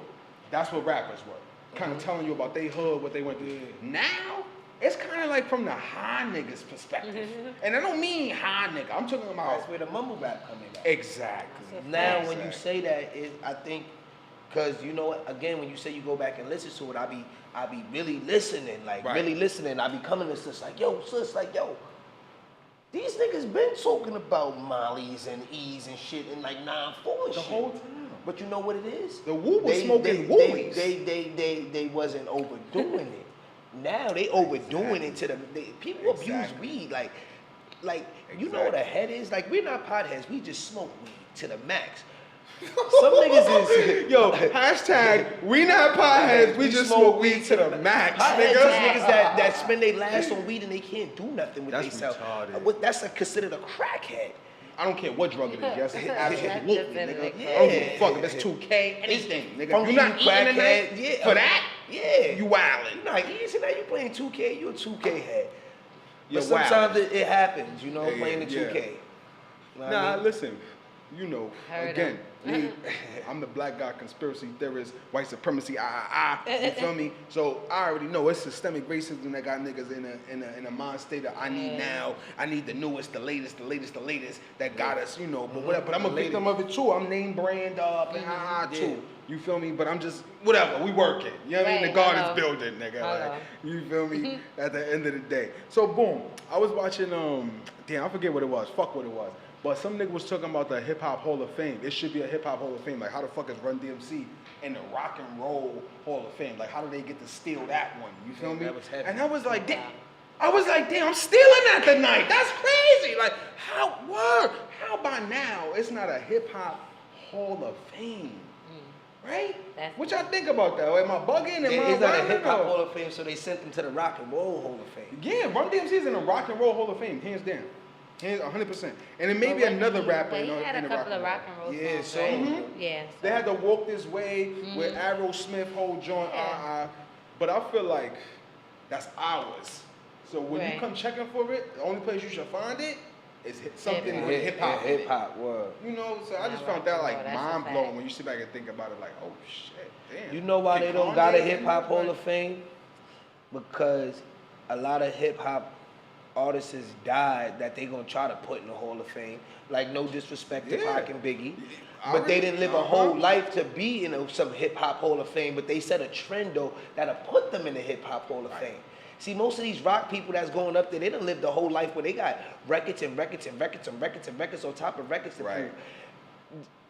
That's what rappers were. Kind of telling you about they hood, what they went through. Now, it's kind of like from the high niggas perspective. And I don't mean high nigga. I'm talking about That's where the mumble rap come in at. exactly. Now, when Exactly. you say that, I think, Cause you know what? Again, when you say you go back and listen to it, I be really listening, like Right. really listening. I be coming to sis like, yo, sis, like, yo, these niggas been talking about Mollies and E's and shit and like 9-4 and The shit. whole time. But you know what it is? The Woo was smoking they, Woolies. they wasn't overdoing it. Now they overdoing it to the people abuse Exactly. weed like you know what a head is? Like we're not potheads, we just smoke weed to the max. Some niggas is Yo, hashtag we not potheads, we just smoke weed to the max, potheads is nigga. niggas that spend their last on weed and they can't do nothing with That's themselves. retarded. That's considered a crackhead. I don't care what drug it is, yes, That's absolutely, just nigga. it, I don't give a fuck if it's 2K, anything, nigga. Funky You not eating crackhead, tonight yeah. for that? Yeah. You wildin'. You're not easy now, you playing 2K, you a 2K head. You're But sometimes wildin'. it happens, you know, Yeah, playing the yeah. 2K. You know what I Nah, mean? listen, you know, Heard again, him. me, I'm the black guy conspiracy theorist, white supremacy, you feel me? So I already know it's systemic racism that got niggas in a mind state of I need now, I need the newest, the latest that got us, you know, but whatever. But I'm a victim of it too. I'm name brand up and too. You feel me? But I'm just whatever. We working. You know what I mean? The Right, garden's hello. building, nigga. Hello. Like, you feel me? At the end of the day. So boom, I was watching damn, I forget what it was. Fuck what it was. But some nigga was talking about the Hip Hop Hall of Fame. It should be a Hip Hop Hall of Fame. Like, how the fuck is Run DMC in the Rock and Roll Hall of Fame? Like, how do they get to steal that one? You feel Yeah, me? that was heavy. And I was like, damn. I'm stealing that tonight. That's crazy. Like, how by now it's not a Hip Hop Hall of Fame? Right? That's What y'all think about that? Am I bugging? Am I It's not a wilding, hip hop or- Hall of Fame, so they sent them to the Rock and Roll Hall of Fame. Yeah, Run DMC's in the Rock and Roll Hall of Fame, hands down. Hands 100%. And it may be another rapper But in he the had in a the couple of rock and roll Yeah, songs, so- right? Mhm. Yeah. They so- had to Walk This Way with Aerosmith, whole joint, Yeah. But I feel like that's ours. So when you Right. come checking for it, the only place you should find it is something with Hip hip hop. in it. Hip hop, word. You know, so I Yeah, just rock found that and like roll, that's a mind blowing fact. when you sit back and think about it. Like, oh shit, damn. You know why Did they don't got a Kanye hip hop and Hall like- of Fame? Because a lot of hip hop artists died that they gonna try to put in the Hall of Fame. Like no disrespect to Yeah. Pac and Biggie, I but they really- didn't live a whole life to be in some hip hop Hall of Fame. But they set a trend though that'll put them in the hip hop Hall of Fame. See, most of these rock people that's going up there, they done lived the whole life where they got records and records and records and records and records on top of records. To Right. prove.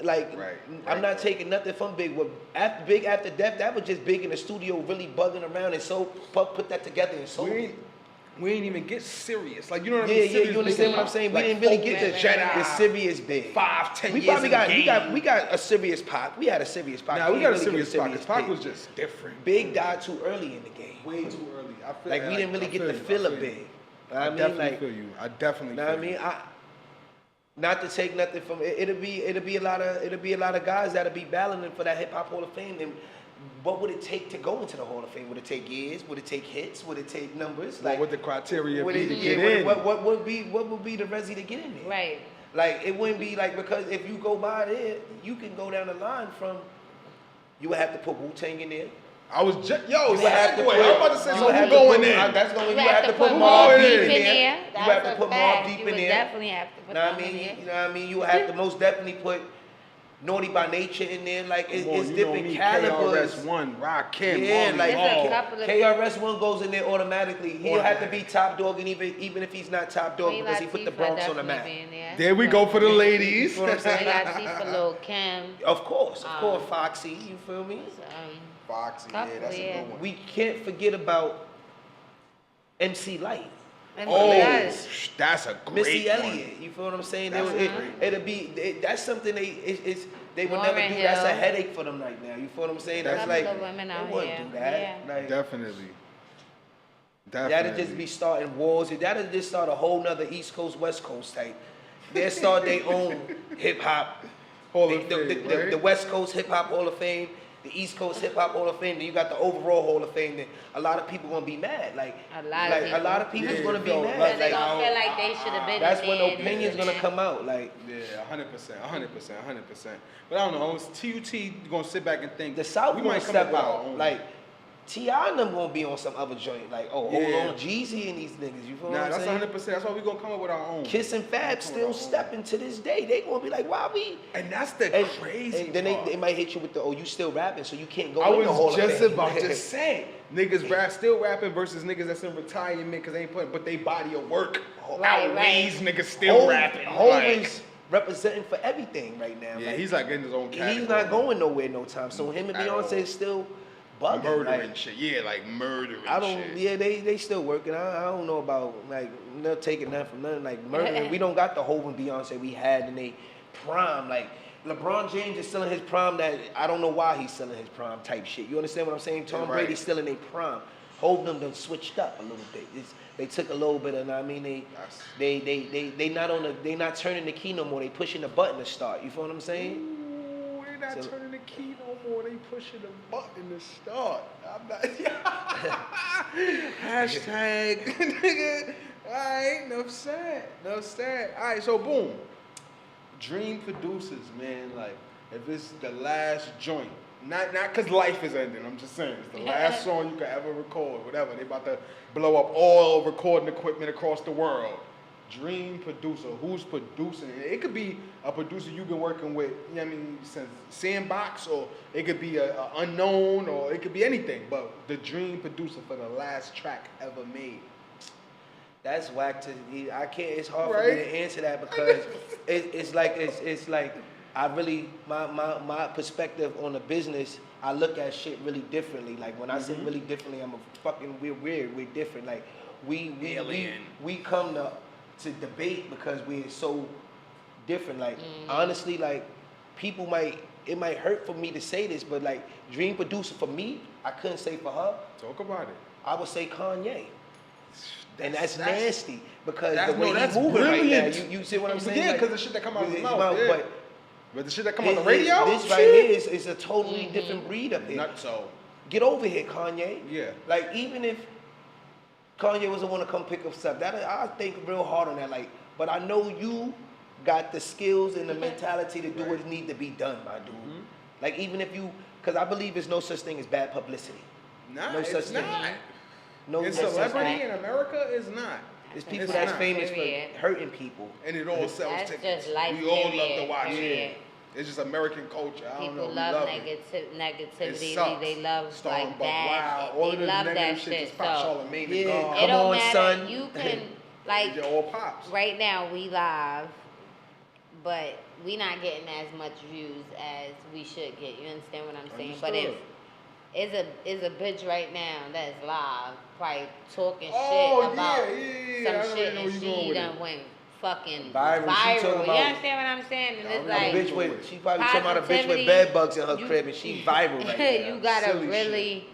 Like, Right, I'm right. not taking nothing from Big. What after Big after death, that was just Big in the studio, really bugging around, and so put that together and sold it. We ain't even get serious. Like, you know what I Yeah, mean? yeah, Serious you understand niggas, what I'm saying? We like didn't really Focus, get the Jedi, the serious Big. 5, 10 We years probably in the got game. we got a serious Pac. We had a serious Pac. Nah, we didn't got a really get serious Pac. 'Cause Pac Big. was just different. Big died too early in the game. Way too early. I feel Like we didn't really I get feel the you, I feel of feel you. Big. I I mean, definitely like, feel you. I definitely know feel what I mean? you. Not to take nothing from it. It'll be a lot of guys that'll be battling for that hip hop Hall of Fame. And what would it take to go into the Hall of Fame? Would it take years? Would it take hits? Would it take numbers? What would the criteria would be it- to yeah, get would it- in? What would be the resi to get in there? Right. Like it wouldn't be like, because if you go by there, you can go down the line from. You would have to put Wu-Tang in there. I was just, yo, You would have to segue. put- I'm about to say, you so would have who to going put- in? That's going. You You have to put Mobb Mobb Deep Deep in in there. there. You have to That's put a Mobb fact. Deep You in would there. definitely have to put Know what I them in mean? there. You know what I mean? You have to most definitely put Naughty by Nature in there. Like Come on, it's you different know me, calibers. KRS-One, Rakim, Yeah, Marley like There's a Marl. couple of KRS-One goes in there automatically. He'll have to be top dog, and even if he's not top dog, Queen because he put the Latifah Bronx on the definitely map. be in there. There we go for the ladies. You know what I'm saying? Queen Latifah, Lil Kim. Of course, Foxy. You feel me? Foxy, yeah, Couple, that's a yeah. good one. We can't forget about MC Light. Oh, Yes. that's a great Missy one. Elliott, you feel what I'm saying? That's They- a great it'll be that's something they would never Lauryn do. That's a Hill. headache for them right now. You feel what I'm saying? That's Definitely. like Couple of women they out wouldn't here. do that. Yeah. Like, Definitely. that'll just be starting wars. That'll just start a whole nother East Coast West Coast type. They'll start their own hip hop. Hall The, of the, Fame, the, right? the West Coast Hip Hop Hall of Fame, the East Coast Hip Hop Hall of Fame, then you got the overall Hall of Fame. Then a lot of people gonna be mad. Like A lot of people's people's Yeah, gonna be yo, mad. Because they Like, gonna feel like they should have been that's in when there, opinions this gonna and come out. Like Yeah, 100%, 100%. But I don't know, TUT gonna sit back and think the South we gonna might come step up with our out. own. Like T.I. and them gonna be on some other joint. Like, oh, hold Yeah. on, Jeezy and these niggas. You feel Nah, what I'm that's saying? 100%. That's why we gonna come up with our own. Kiss and Fab still stepping to this day. They gonna be like, why we? And that's the And, crazy and then part. they might hit you with the, oh, you still rapping, so you can't go I in the Hall was of just Fame. about to say, niggas still rapping versus niggas that's in retirement because they ain't putting, but they body of work outweighs niggas still rapping. Hov like, is representing for everything right now. yeah, like, he's like in his own category. he's not going nowhere no time. So him and At all. Beyonce is still bugging. Murdering like, shit. Yeah, like murdering I don't. shit. Yeah, they still working. I don't know about like not taking nothing from nothing. Like murdering. We don't got the Hov and Beyonce we had in they prime. Like LeBron James is still in his prime. That I don't know why he's still in his prime type shit. You understand what I'm saying? Tom Right. Brady's still in their prime. Hov them done switched up a little bit. They took a little bit of. I mean they not on the. They not turning the key no more. They pushing the button to start. You feel what I'm saying? Ooh, they not So- turning the key no more. They pushing the button to start. I'm not. Hashtag nigga. Alright, enough said. Enough said. Alright, so boom. Dream producers, man. Like, if it's the last joint, not cause life is ending. I'm just saying, it's the last song you could ever record. Whatever. They about to blow up all recording equipment across the world. Dream producer, who's producing it? It could be a producer you've been working with, you know what I mean, since Sandbox, or it could be a unknown, or it could be anything. But the dream producer for the last track ever made. That's whack to I can't. It's hard for Right? me to answer that because it's like I really my perspective on the business. I look at shit really differently. Like when I say really differently, we're weird. We're different. Like we come to debate because we're so different. Like honestly, like it might hurt for me to say this, but like dream producer for me, I couldn't say for her. Talk about it. I would say Kanye. And that's nasty because that's- the way no, that's he's moving right brilliant. now. You see what I'm saying? Yeah, Like, because the shit that come out of his his mouth. mouth, Yeah. but But the shit that come on the radio, this right shit. here is a totally different breed up there. Not so. Get over here, Kanye. Yeah. Like even if Kanye was the one to come pick up stuff, that I think real hard on that. Like, but I know you got the skills and the mentality to do what need to be done, my dude. Like even if you, because I believe there's no such thing as bad publicity. Nah, No it's such thing. not. No In such celebrity thing. in America is not. There's people It's that's not. famous Period. for hurting people. And it all sells That's tickets. just life, We all love to period, watch period. it. It's just American culture. I don't People know. We love love it. negativity. sucks. They love Starring like Buck that. Wild, all They of the love negative that shit shit. just pop So Charlamagne the Yeah, God. it come don't on, matter. son. You can like It all pops. right now we live, but we not getting as much views as we should get. You understand what I'm saying? But if is a bitch right now that's live, probably talking Oh, shit about yeah. I some already shit, know and where you going she with done it. went fucking Viral. viral. She talking You about- understand what I'm saying? And I it's know A like bitch with, she probably talking about a bitch with positivity, bed bugs in her you- crib and she viral right now. you gotta Silly really,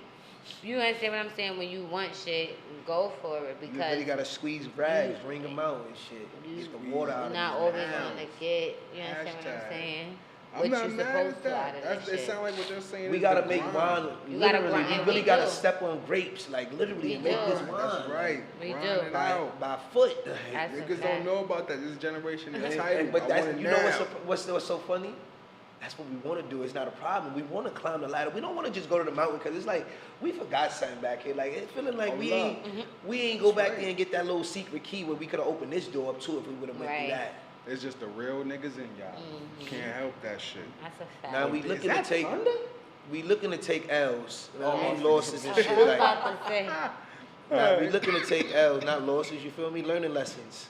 you understand what I'm saying? When you want shit, go for it You because really gotta squeeze rags, wring them out and shit. Get the water out you're of not them. always gonna get. You understand what Hashtag. I'm saying? I'm What not you mad supposed at to out that. of That's, that it shit. sounds like what they're saying. We is gotta the make grind. wine. You gotta Literally, grind. we really We gotta do. step on grapes, like literally, We and make do. this wine. That's right. We Grind do. it out. By foot. That's a Niggas fact. don't know about that. This generation is And- tight. but I that's, want it you know now. what's so funny? That's what we want to do. It's not a problem. We want to climb the ladder. We don't want to just go to the mountain because it's like we forgot something back here. Like it's feeling like Oh, we love. ain't go That's back right. there and get that little secret key where we could have opened this door up too if we would have went Right. through that. It's just the real niggas in y'all. Can't help that shit. That's a fact. Now we Is looking to that take thunder? we looking to take L's, you know what I mean? Oh, Losses and I shit was like. about to say. Nah, we looking to take L's, not losses. You feel me? Learning lessons.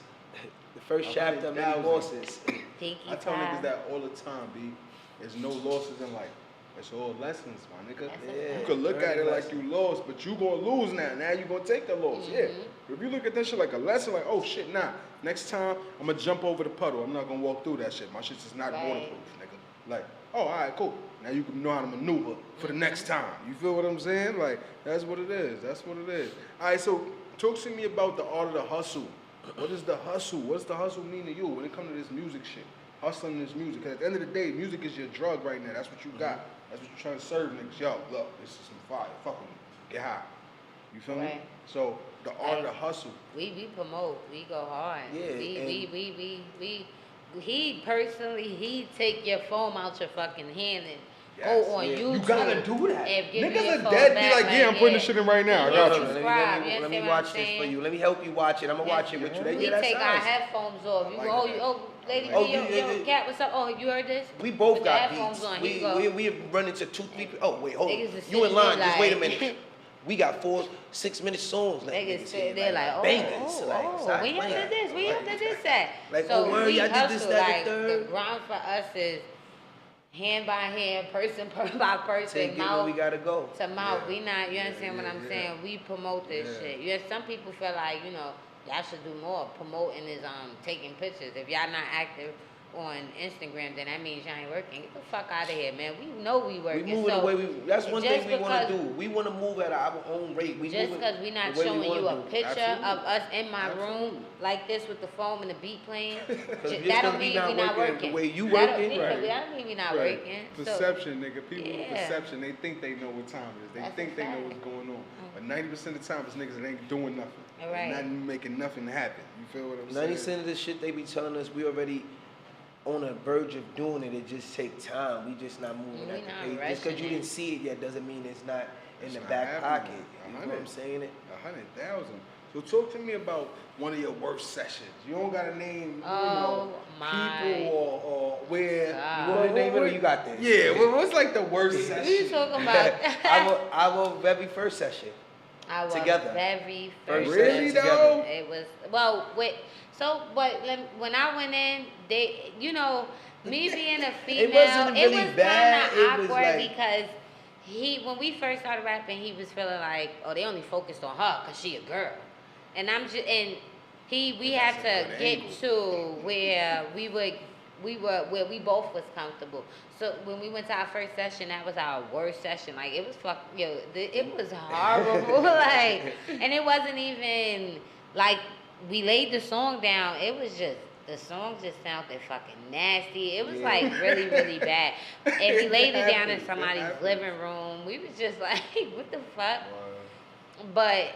The first Okay, chapter of many 1,000. losses. Pinky I tell tie. niggas that all the time, B. There's no losses in life. It's all lessons, my nigga. That's a Yeah. You could look at it Learning like you lost, but you gonna lose now. Now you gonna take the loss. Yeah. If you look at that shit like a lesson, like, oh shit, nah. Next time I'm gonna jump over the puddle. I'm not gonna walk through that shit. My shit's just not Right. waterproof, nigga. Like, oh, all right, cool. Now you can know how to maneuver for the next time. You feel what I'm saying? Like, that's what it is. That's what it is. All right, so talk to me about the art of the hustle. What is the hustle? What's the hustle mean to you when it comes to this music shit? Hustling this music. Because at the end of the day, music is your drug right now. That's what you got. That's what you're trying to serve niggas. Yo, look, this is some fire. Fuck with me. Get high. You feel me? Right. So the art of the hustle. We promote. We go hard. Yeah, We he personally, he take your phone out your fucking hand and Yes. go on Yeah. YouTube. You gotta do that. And give me Niggas your are phone dead. Be back, like, yeah, I'm putting this shit in right now. I Yeah, got No, you. no, subscribe. let me You watch understand this what for I'm you. Let me help you watch it. I'm gonna watch it with you. We Yeah, that's take our nice. headphones off. You I like go, that. lady, I like B, that. yo, cat, what's up? Oh, you heard this? We both Put got your headphones beats. on. Here you go. We run into 2-3 people. Oh wait, hold on. Niggas is You in sitting line? there Just wait a like- minute. We got 4-6 minute songs. Like, Niggas sit sit there like, bangers. we have to this, we have to this at. Like, so oh, word, we y'all did this, hustle, that, like, and third. the grind for us is hand by hand, person by person, Take it where mouth we gotta go. to mouth. Yeah. We not, you understand what I'm yeah. saying? We promote this Yeah. shit. Yeah, some people feel like, y'all should do more. Promoting is taking pictures. If y'all not active on Instagram, then that means y'all ain't working. Get the fuck out of here, man. We know we working. We moving so the way we. That's one thing just we want to because- do. We want to move at our own rate. We Just moving because we're not the way we showing you wanna a do. picture Absolutely. of us in my Absolutely. room like this with the foam and the beat playing, just that don't 'cause we mean not we not working working. the way you That don't- working, yeah, right. that don't mean we not Right. working. Perception, nigga. People with Yeah. perception, they think they know what time it is. They That's think a they know fact. what's going on. But 90% of the time, it's niggas that ain't doing nothing. All right. Not making nothing happen. You feel what I'm 90% saying? of the shit they be telling us, we already on the verge of doing it. It just take time. We just not moving We at the not pace. Just because you rushing it. didn't see it yet doesn't mean it's not in It's the not back happening. pocket. You know 100. what I'm saying? 100,000. So talk to me about one of your worst sessions. You don't got to name, Oh, my people or where. God. You want me to name it or you got this? Yeah. What's like the worst What session? you talking about? Our very first session. Our Together. very First first. Really session though? together. It was when I went in, they, me being a female, wasn't really it was bad, kind it of was awkward like- because when we first started rapping, he was feeling like, oh, they only focused on her because she a girl, and we had That's a to good get angle. to where where we both was comfortable. So when we went to our first session, that was our worst session. Like it was it was horrible. Like, and it wasn't even like we laid the song down. It was just the song just sounded fucking nasty. It was Yeah. like really really bad. And we laid it down in happens, it somebody's happens. living room. We was just like, what the fuck? Wow. But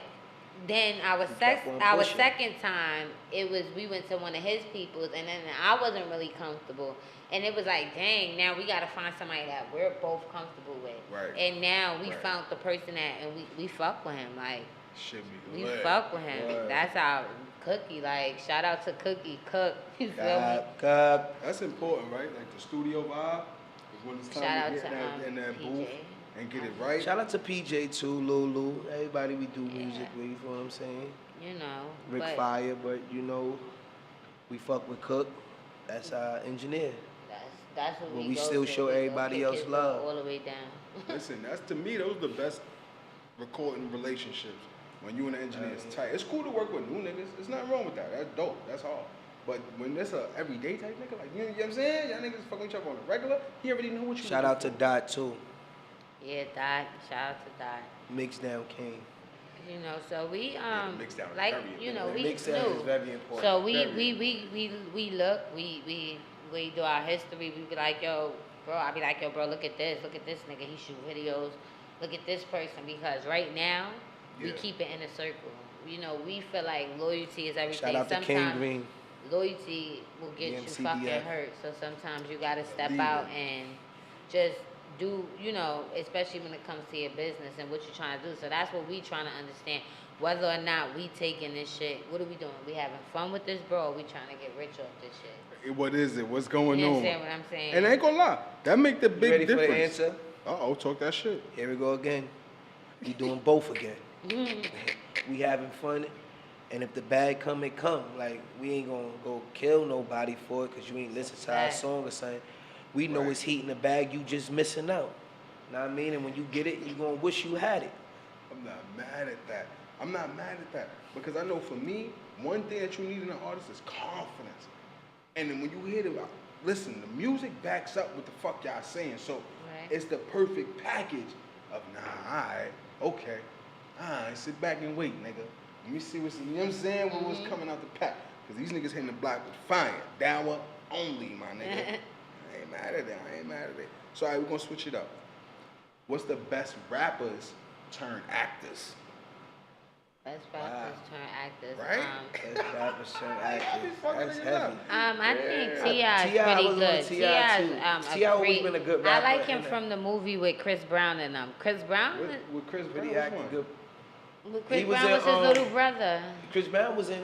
then our kept on our pushing. second time, we went to one of his people's, and then I wasn't really comfortable, and it was like, dang, now we gotta find somebody that we're both comfortable with, Right. and now we Right. found the person that, and we fuck with him, like Should be we lit. fuck with him. Word. That's our Cookie, like shout out to Cookie Cook, you feel me? Cup. That's important, right? Like the studio vibe is when it's time Shout out to get to, in that PJ. booth and get it right. Shout out to PJ too, Lulu. Everybody we do music with, you feel what I'm saying? Rick but Fire, but we fuck with Cook. That's our engineer. that's what But we we go still to. show We go everybody kick else his love. all the way down. Listen, that's to me, those are the best recording relationships. When you and the engineer is tight. It's cool to work with new niggas. There's nothing wrong with that. That's dope. That's all. But when it's a everyday type nigga, like you know what I'm saying? Y'all niggas fucking each other on a regular, he already know what you Shout out to looking Dot too. Yeah, Dot. Shout out to Dot. Mix Down King. So we Yeah, the mix down is like very important. we Mix down is knew. very important. So we Very. look, we do our history. We be like, yo, bro. I be like, yo, bro, look at this nigga. He shoot videos. Look at this person, because right now we Yeah. keep it in a circle. We feel like loyalty is everything. Shout out to King Sometimes Green. loyalty will get you BMCDF. fucking hurt. So sometimes you gotta step Diva. out and just do, especially when it comes to your business and what you're trying to do. So that's what we trying to understand. Whether or not we taking this shit, what are we doing? We having fun with this, bro, or we trying to get rich off this shit? What is it? What's going You on? understand what I'm saying? And I ain't gonna lie, that make the You big ready difference. for the answer? Talk that shit. Here we go again. We doing both again. We having fun, and if the bag come, it come. Like, we ain't gonna go kill nobody for it because you ain't listen to our Right. song or something. We know Right. it's heat in the bag, you just missing out. Know what I mean? And when you get it, you gonna wish you had it. I'm not mad at that. I'm not mad at that. Because I know for me, one thing that you need in an artist is confidence. And then when you hear it, listen, the music backs up what the fuck y'all saying. So Right. it's the perfect package of, alright, okay. Alright, sit back and wait, nigga. Let me see what's, you know what I'm saying? What's coming out the pack. Because these niggas hitting the block with fire. Dower only, my nigga. I ain't mad at it. So alright, we're gonna switch it up. What's the best rappers turn actors? Best rappers turn actors. Right? Best rappers turn actors. fucking That's niggas heavy. up. I think T.I. is T.I. pretty was on good. T.I. T.I. is too. a T.I. always great. been a good I rapper like him and from the movie with Chris Brown and them. Chris Brown. With Chris But Brown, he which acted one? good. With Chris He was Brown in, was his little brother. Chris Brown was in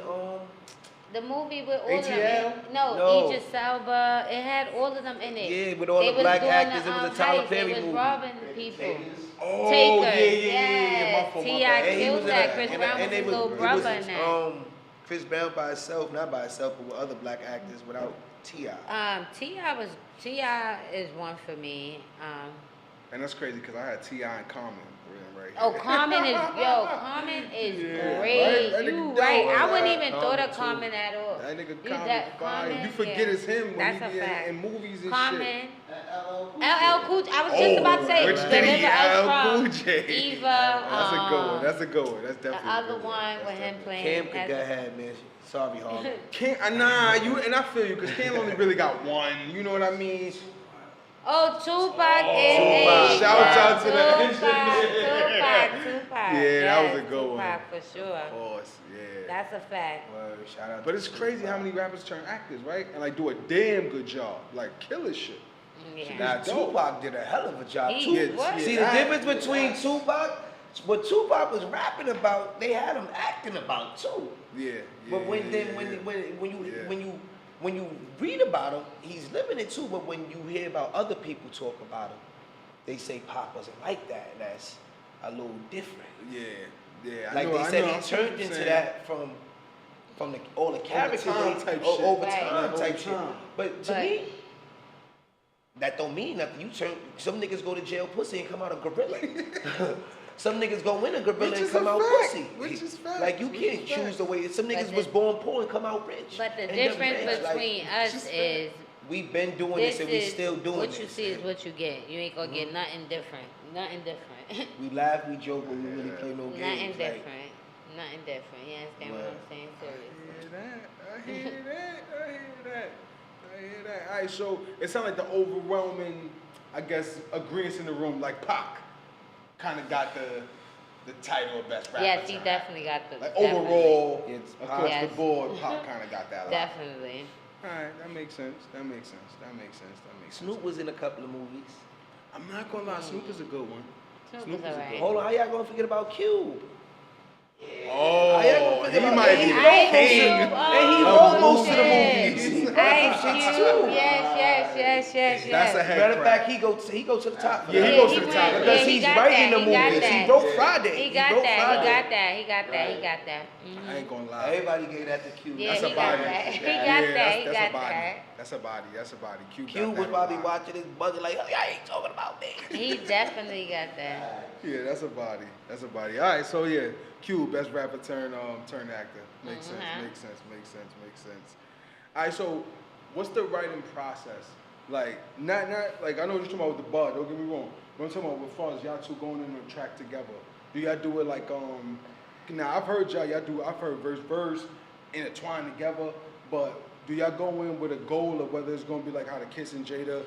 The movie with all of ATL? them. No, No. Idris Elba. It had all of them in it. Yeah, with all They the was black doing actors. It was a Tyler heist. Perry They was movie. robbing people. Oh, Takers, yeah. My fault, my T.I. bad. And he killed was in that. a- Chris and- Brown and was they his was- little it brother was, in that. Chris Brown by himself, not by himself, but with other black actors without T.I. T.I. is one for me. And that's crazy because I had T.I. and Common right Oh, here. Common is Yeah, great. right? That You nigga right. dope. I wouldn't even Common thought of too. Common at all. That nigga You Common that- fire. Common, You forget yeah. it's him when That's he a be fact. in movies and Common. shit. LL Cool J. I was just about to say, Rich deliver Diddy, us LL from Cool J. Eva. That's a good one. That's a good one. That's the definitely a other good one That's with him definitely- playing. Cam could go ahead, man. Sorry, Harlem. Cam, nah, you and I feel you because Cam only really got one. You know what I mean? Oh, Tupac is Tupac. a Shout out to that Tupac. Yeah, that was a Yes, good one. Tupac for sure. Of course, yeah. That's a fact. Word, shout out But to it's crazy how Tupac. many rappers turn actors, right? And like do a damn good job, like killer shit. Yeah. Now, It's dope. Tupac did a hell of a job. He- too. what? See, the Yeah. difference between Tupac, what Tupac was rapping about, they had him acting about too. Yeah. But when yeah, then yeah. when you read about him, he's living it too. But when you hear about other people talk about him, they say Pac wasn't like that, and that's a little different. Yeah. I Like know, they I said, know, he I see what turned you're into saying. that from all the characters time they- type o- shit. over Right. time Like, type over shit. time. But to But- me, that don't mean nothing. You turn some niggas go to jail pussy and come out a gorilla. Some niggas go in a gorilla Which and is come a out fact. pussy. Which is fact. Like you Which can't is choose fact. the way. Some niggas the- was born poor and come out rich. But the And them difference rich, like, between us just is we've been doing this this and we is still doing what this. you see is what you get. You ain't gonna get nothing different. Nothing different. We laugh, we joke, but we really play no games. Nothing like, different. Nothing different. You understand what I'm saying? Seriously. I hear that. All right, so it sounds like the overwhelming, I guess, agreement in the room, like Pac, kind of got the title of best rapper. Yes, he turned definitely got the. Like definitely. overall, It's across Yes. the board, Pac kind of got that. Lot. Definitely. All right, that makes sense. That makes sense. Snoop was in a couple of movies. I'm not gonna lie, Snoop is a good one. Snoop Snoop is is a alright. good Hold on, how y'all gonna forget about Cube? Oh, he he might be the Ice king. Cube, And he oh, wrote most of the shit. movies. Ice Shit, Cube, too. yes. That's a head Matter of crack. fact, he go to the top. Yeah, he Yeah, goes he to the went- top yeah, because he he's got writing that, the he got movies. that. He wrote Friday. He got wrote that. Friday. He got that. Mhm. I ain't gonna lie. Everybody gave that to Cube. Yeah, That's he a got body. that. He Yeah, got that. that's- He that's got a body. that. That's a body. Cube got Cube was that probably a lot. watching his budget like, oh, y'all ain't talking about me. He definitely got that. Yeah, that's a body. All right, so yeah, Cube, best rapper turn actor. Makes sense. All right, so what's the writing process? Like, not like I know you're talking about with the bud. Don't get me wrong. But I'm talking about with far as y'all two going in a track together. Do y'all do it like Now I've heard I've heard verse intertwined together, but do y'all go in with a goal of whether it's gonna be like how the Kiss and Jada,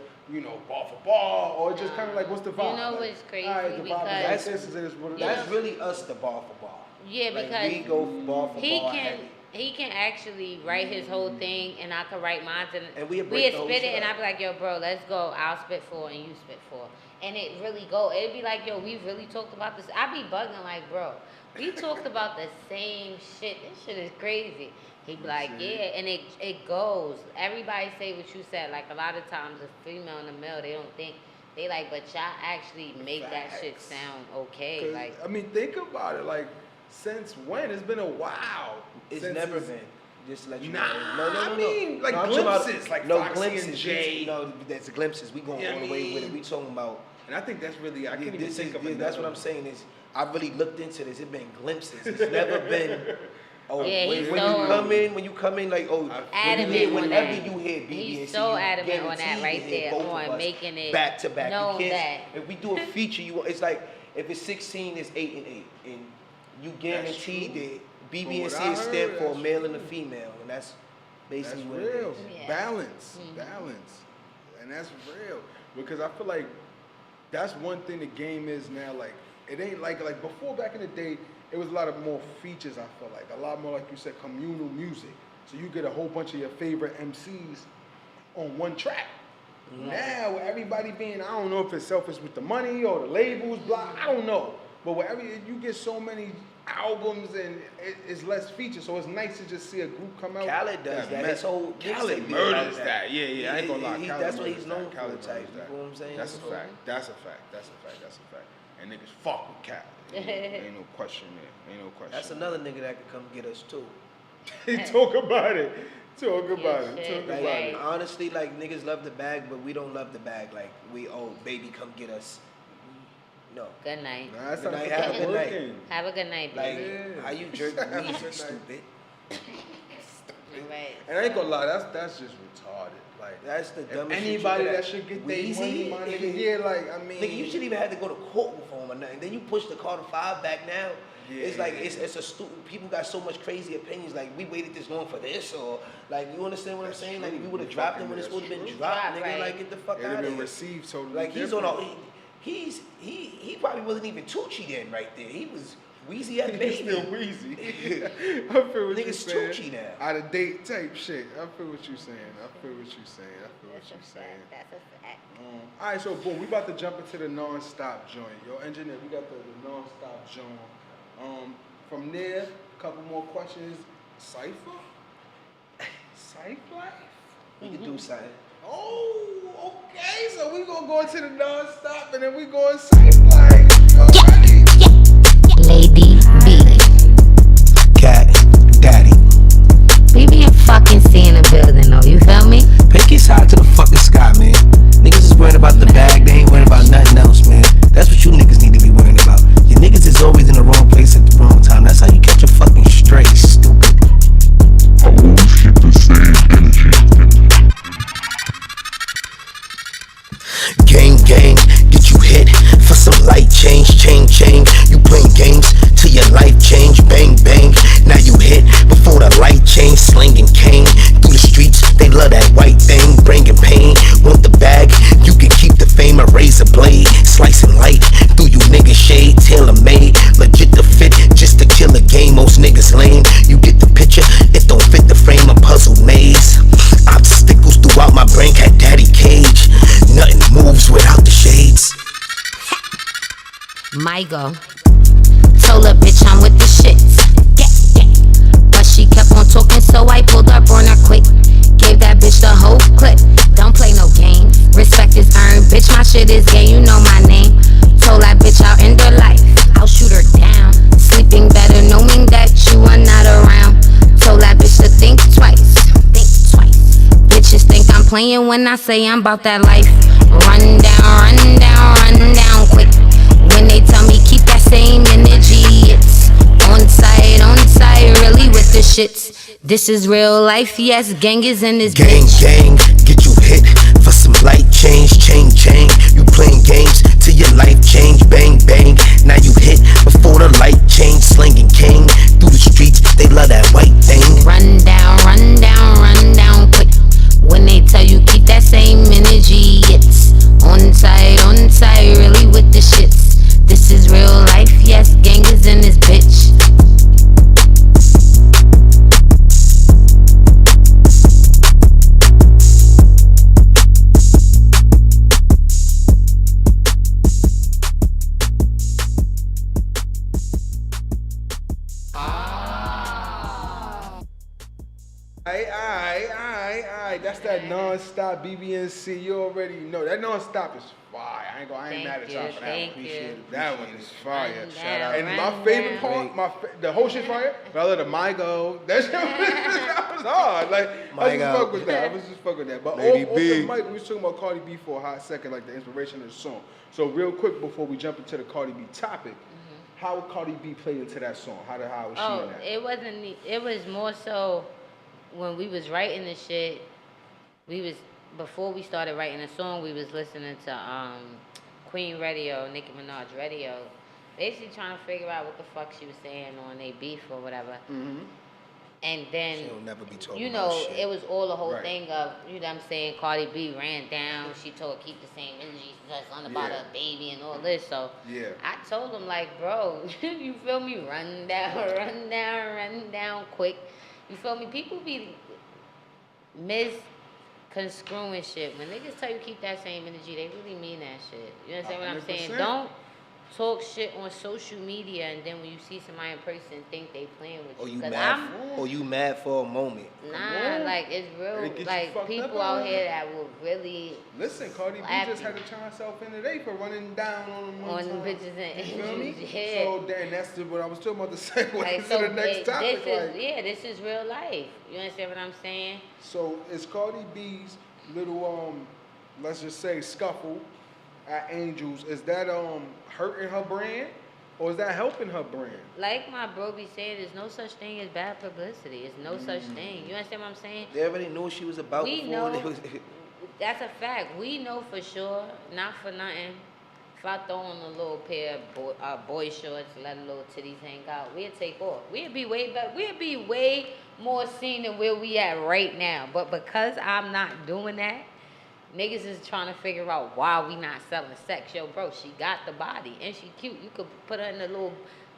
bar for bar, or just kind of like what's the vibe? You know Like, what's crazy? all right, the vibe Because- is this is what it is. That's really us, the bar for bar. Yeah, Like, because we go bar for he bar can heavy. he can actually write his whole thing, and I can write mine, And we'll break we'd the whole spit it, shit and up. I'd be like, yo, bro, let's go. I'll spit 4 and you spit 4, and it really go. It'd be like, yo, we really talked about this. I be bugging like, bro, we talked about the same shit. This shit is crazy. He'd be like, yeah, and it goes. Everybody say what you said. Like a lot of times, the female and the male, they don't think. They like, but y'all actually make that shit Facts. sound okay. 'Cause, Like, I mean, think about it. Like, since when? It's been a while. It's since never it's- been. Just to let you Nah, know. No. I mean, like I'm talking about- glimpses, like no Foxy glimpses. and Jay. No, that's glimpses. We going Yeah, all I the way with it. mean- We talking about. And I think that's really, I can't even This is, think of yeah, another that's what I'm one. saying is I really looked into this. It's been glimpses. It's never been. Oh, Yeah, when, he's when so- you come in, like, oh, adamant on whenever that. you hear BBNC, He's so you adamant on that guaranteed right to hear there, both of on us making it back to back. known You can't, that. if we do a feature, it's like if it's 16, it's 8 and 8, and you guaranteed true. that From BBNC what I stand heard, for a that's male and a female, and that's That's basically what real. it is. Yeah. Balance. Mhm. Balance. And that's real. Because I feel like that's one thing the game is now. Like, it ain't like before back in the day, it was a lot of more features. I feel like a lot more, like you said, communal music. So you get a whole bunch of your favorite MCs on one track. Now, with everybody being, I don't know if it's selfish with the money or the labels, blah, I don't know. But wherever you get so many albums and it's less features, so it's nice to just see a group come out. Khaled does that. His whole Khaled murders that. Yeah, I ain't gonna lie. That's what he's known for, type. You know what I'm saying? That's a fact. That's a fact. And niggas fuck with Khaled. Ain't no question there. Ain't no question. That's another nigga that could come get us too. Talk about it. Talk about it. Like, honestly, like, niggas love the bag, but we don't love the bag. Like, baby, come get us. No. Good night. Nah, that's Good not night. Have a good night. Have a good night, Like, baby. how you jerk Weezy, stupid? Right. And I ain't gonna lie, that's just retarded. Like, That's the if dumbest shit. anybody that should get their money, Weezy? my nigga, yeah, like, I mean. Nigga, you shouldn't even have to go to court for him or nothing. Then you push the Carter 5 back now. Yeah. It's like, it's a stupid, people got so much crazy opinions. Like, we waited this long for this, or, like, you understand what I'm saying? Like, we would have dropped him when it's supposed to have been dropped, nigga. Right. Like, get the fuck It'd out have of been here. received totally Like, he's different. on a, he probably wasn't even Tucci then right there. He was Weezy at He's baby. still Weezy. I feel what you're Niggas saying. Tucci now. Out of date type shit. I feel what you're saying. That's a fact. All right, so boom, we about to jump into the non-stop joint. Yo, engineer, we got the non-stop joint. From there, a couple more questions. Cypher? Cypher life? We can do something. Oh, okay. So we gonna go into the non-stop and then we going Cypher life. You ready? Lady B. Cat, daddy. BBNC in the building, though. You feel me? Pick his high to the fucking sky, man. Niggas is worried about the bag, they ain't worried about nothing else, man. That's what you niggas need to be worrying about. Your niggas is always in the wrong place at the wrong time. That's how you catch a fucking stray, stupid. I always keep the same energy. Gang, get you hit for some light change. You playing games till your life change. Bang, now you hit before the light change. Slinging cane through the streets, they love that white thing. Bringing pain, want the bag, you can keep the fame. A razor blade, slicing light through you niggas shade. Tailor made, legit to fit, just to kill a game. Most niggas lame, you get the picture, it don't fit the frame. A puzzle maze, obstacles throughout my brain. Cat daddy cage, nothing moves without the shades. Mygo. Told her bitch I'm with the shits. But she kept on talking, so I pulled up on her quick. Gave that bitch the whole clip. Don't play no game. Respect is earned, bitch. My shit is gay, you know my name. Told that bitch I'll end her life. I'll shoot her down. Sleeping better, knowing that you are not around. Told that bitch to think twice. Bitches think I'm playing when I say I'm about that life. Run down quick. When they tell me keep that same energy, it's on site, really with the shits. This is real life, yes, gang is in this bitch. Gang, get you hit for some light change. You playing games till your life change. Bang, now you hit before the light change. Slinging cane through the streets, they love that white thing. Run down quick. When they tell you keep that same energy, it's on site, really with the shits. This is real life, yes, gang is in this bitch. Alright. That's that non-stop BBNC. You already know. That non-stop is fire. I ain't mad at y'all for that one. Thank you. That one is fire. Shout out. And my favorite part, the whole shit fire, but I love the Mygo. That shit that was hard. Like, I just fuck with that. But Lady off B. the mic, we was talking about Cardi B for a hot second, like the inspiration of the song. So real quick, before we jump into the Cardi B topic, how would Cardi B play into that song? How was she in that? It was more so when we was writing the shit, before we started writing the song, we was listening to Queen Radio, Nicki Minaj Radio, basically trying to figure out what the fuck she was saying on a beef or whatever. And then, She'll never be talking you about know, shit. it was all the whole Right. thing of, you know what I'm saying, Cardi B ran down, she told keep the same energy, she said something about Yeah. her baby and all this. So Yeah. I told him, like, bro, you feel me? Run down quick. You feel me? People be misconstruing shit. When niggas tell you keep that same energy, they really mean that shit. You understand what I'm saying? 100%. Don't talk shit on social media and then when you see somebody in person think they playing with Or you. you 'Cause mad? I'm Or you mad for a moment? nah, on. like it's It real. get you Like fucked people up out on here it. that will really Listen, Cardi B slap just you had to turn herself in today for running down on them one on time. bitches and You feel me? injuries. Yeah. So then that's what I was talking about the segue Like to so, the next topic. this is real life. You understand what I'm saying? So it's Cardi B's little let's just say scuffle at Angels. Is that hurting her brand or is that helping her brand? Like my bro be saying, there's no such thing as bad publicity. There's no such thing. You understand what I'm saying? They already knew what she was about We before. know. They was, That's a fact. We know for sure, not for nothing. If I throw on a little pair of boy shorts, let a little titties hang out, we'd take off. We'd be way better. We'd be way more seen than where we at right now. But because I'm not doing that, niggas is trying to figure out why we not selling sex. Yo, bro, she got the body and she cute. You could put her in a little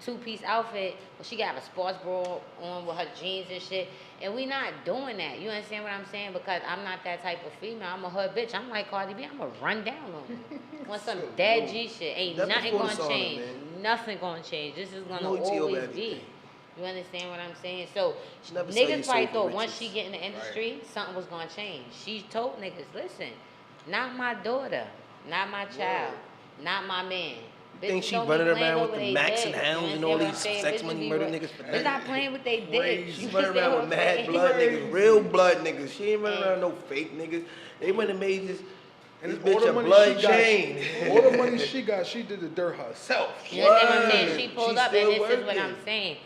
two-piece outfit, but she got a sports bra on with her jeans and shit. And we not doing that. You understand what I'm saying? Because I'm not that type of female. I'm a hood bitch. I'm like Cardi B. I'm gonna run down on her. On some dead G shit. Ain't That's nothing before the gonna song, change. man. Nothing gonna change. This is gonna Loyalty over always be. everything. You understand what I'm saying? So She never sell your niggas soul probably for thought once riches. she get in the industry, something was gonna change. She told niggas, listen, not my daughter, not my child, not my man. Think Bitches she don't be running playing around with over the they Max dick. and Hounds You and all understand what I'm these saying? sex Bitches money be murder ru- niggas for Bitch not playing with they dick. Crazy. She You running understand around what with I'm mad saying? blood Crazy. niggas, real blood niggas. She ain't running Yeah. around no fake niggas. They went and made this, And this it's all bitch the a money blood she got. chain. All the money she got, she did the dirt herself. You understand what I'm saying? Word. She pulled She up, and still this is what working. I'm saying.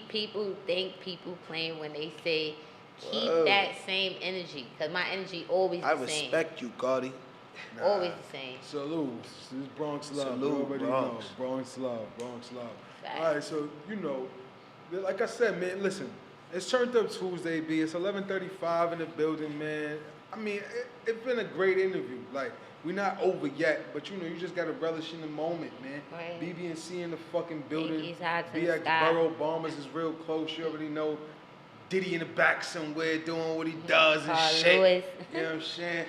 People think people playing when they say, keep Word. that same energy. Because my energy always I the same. respect you, Cardi. Always the same. Salute. This is Bronx love. Salute, you already Bronx. know. Bronx love. Bronx love. Facts. All right, so you know, like I said, man. Listen, it's Turned Up Tuesday, B. It's 11:35 in the building, man. I mean, it's been a great interview. Like, we're not over yet, but you know, you just gotta relish in the moment, man. Right. BBNC in the fucking building. Yankees high to the BX sky. Borough Bombers is real close. You already know. Diddy in the back somewhere doing what he does and Carl shit. Lewis. You know what I'm saying?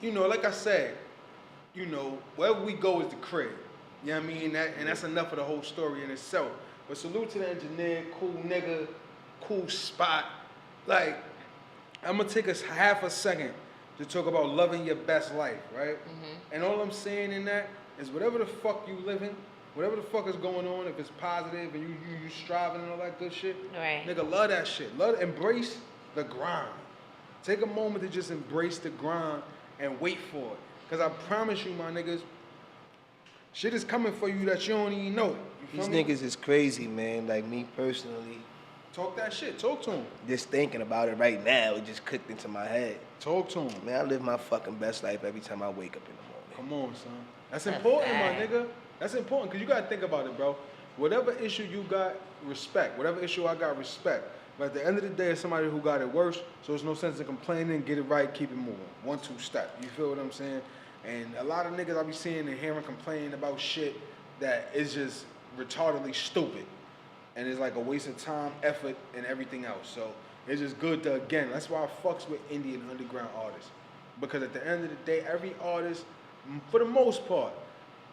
You know, like I said, you know, wherever we go is the crib. You know what I mean? And that's enough of the whole story in itself. But salute to the engineer, cool nigga, cool spot. Like, I'm gonna take us half a second to talk about loving your best life, right? And all I'm saying in that is whatever the fuck you living, whatever the fuck is going on, if it's positive and you striving and all that good shit, Right. nigga, love that shit. Embrace the grind. Take a moment to just embrace the grind and wait for it. Cause I promise you, my niggas, shit is coming for you that you don't even know. You These feel me? niggas is crazy, man. Like me personally, Talk that shit. Talk to him. just thinking about it right now, it just clicked into my head. Talk to him. Man, I live my fucking best life every time I wake up in the morning. Come on, son. That's That's important, my fact. nigga. That's important, because you got to think about it, bro. Whatever issue you got, respect. Whatever issue I got, respect. But at the end of the day, it's somebody who got it worse, so there's no sense in complaining. Get it right, keep it moving. 1-2 step. You feel what I'm saying? And a lot of niggas I be seeing and hearing complaining about shit that is just retardedly stupid. And it's like a waste of time, effort, and everything else. So it's just good to, again, that's why I fucks with indie and underground artists. Because at the end of the day, every artist, for the most part,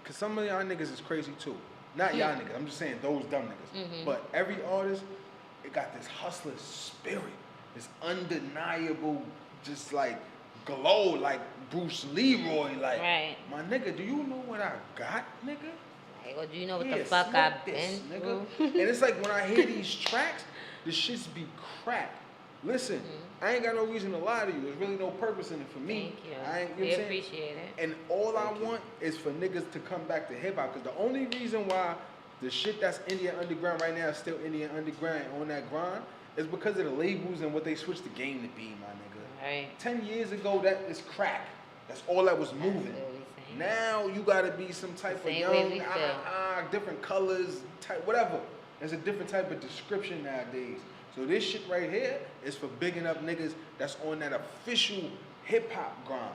because some of y'all niggas is crazy too. Not y'all niggas, I'm just saying those dumb niggas. But every artist, it got this hustler spirit. This undeniable, just like glow, like Bruce Leroy. Like, Right. my nigga, do you know what I got, nigga? Like, well, do you know what Yeah, the fuck smoke I've this, been nigga. through? And it's like when I hear these tracks, the shits be crack. Listen, I ain't got no reason to lie to you. There's really no purpose in it for me. Thank you. I ain't, you know We what I'm saying? appreciate it. And all I want is for niggas to come back to hip hop. Because the only reason why the shit that's Indian underground right now is still Indian underground on that grind is because of the labels and what they switched the game to be, my nigga. Right. 10 years ago, that is crack. That's all that was moving. what we saying. Now you gotta be some type of Same way young, we feel. different colors, type, whatever. There's a different type of description nowadays. So this shit right here is for bigging up niggas that's on that official hip hop grind.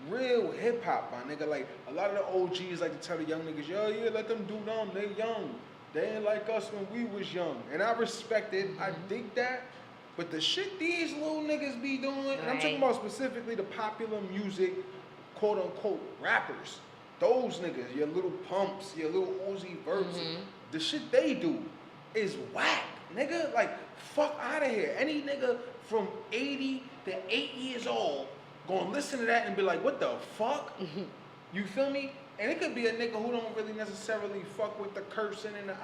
Real hip hop, my nigga. Like a lot of the OGs like to tell the young niggas, yo, yeah, let them do them. They young. They ain't like us when we was young. And I respect it. I dig that. But the shit these little niggas be doing, and I'm talking about specifically the popular music, quote unquote, rappers. Those niggas, your little Pumps, your little Uzi Verts, the shit they do is whack, nigga. Like, fuck out of here. Any nigga from 80 to 8 years old gonna listen to that and be like, what the fuck? You feel me? And it could be a nigga who don't really necessarily fuck with the cursing and the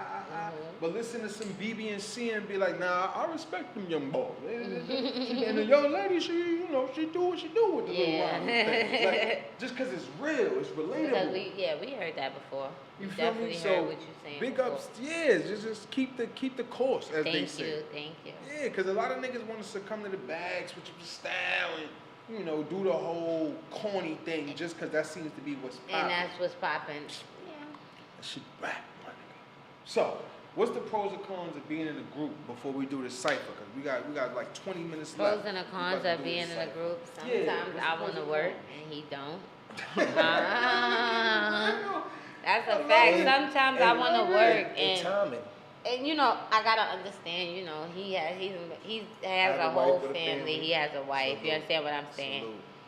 but listen to some BBNC and be like, nah, I respect them young boys. And the young lady, she, you know, she do what she do with the little rhyme thing. Like, just cause it's real, it's relatable. We heard that before. You feel me? Definitely So heard what you're saying. big before. ups, yeah, just keep the course, as they say. Thank you. Yeah, cause a lot of niggas want to succumb to the bag, switch up the style, and you know, do the whole corny thing just cause that seems to be what's popping. And that's what's popping. Yeah. That shit rap, my nigga. So, what's the pros and cons of being in a group before we do the cipher? Cause we got like 20 minutes left. Pros and the cons of being in a group. Yeah, Sometimes I want to work and he don't. That's a I fact. love it. Sometimes I want to work And timing. and you know I gotta understand. You know he has a whole family. He has a wife. You understand what I'm saying?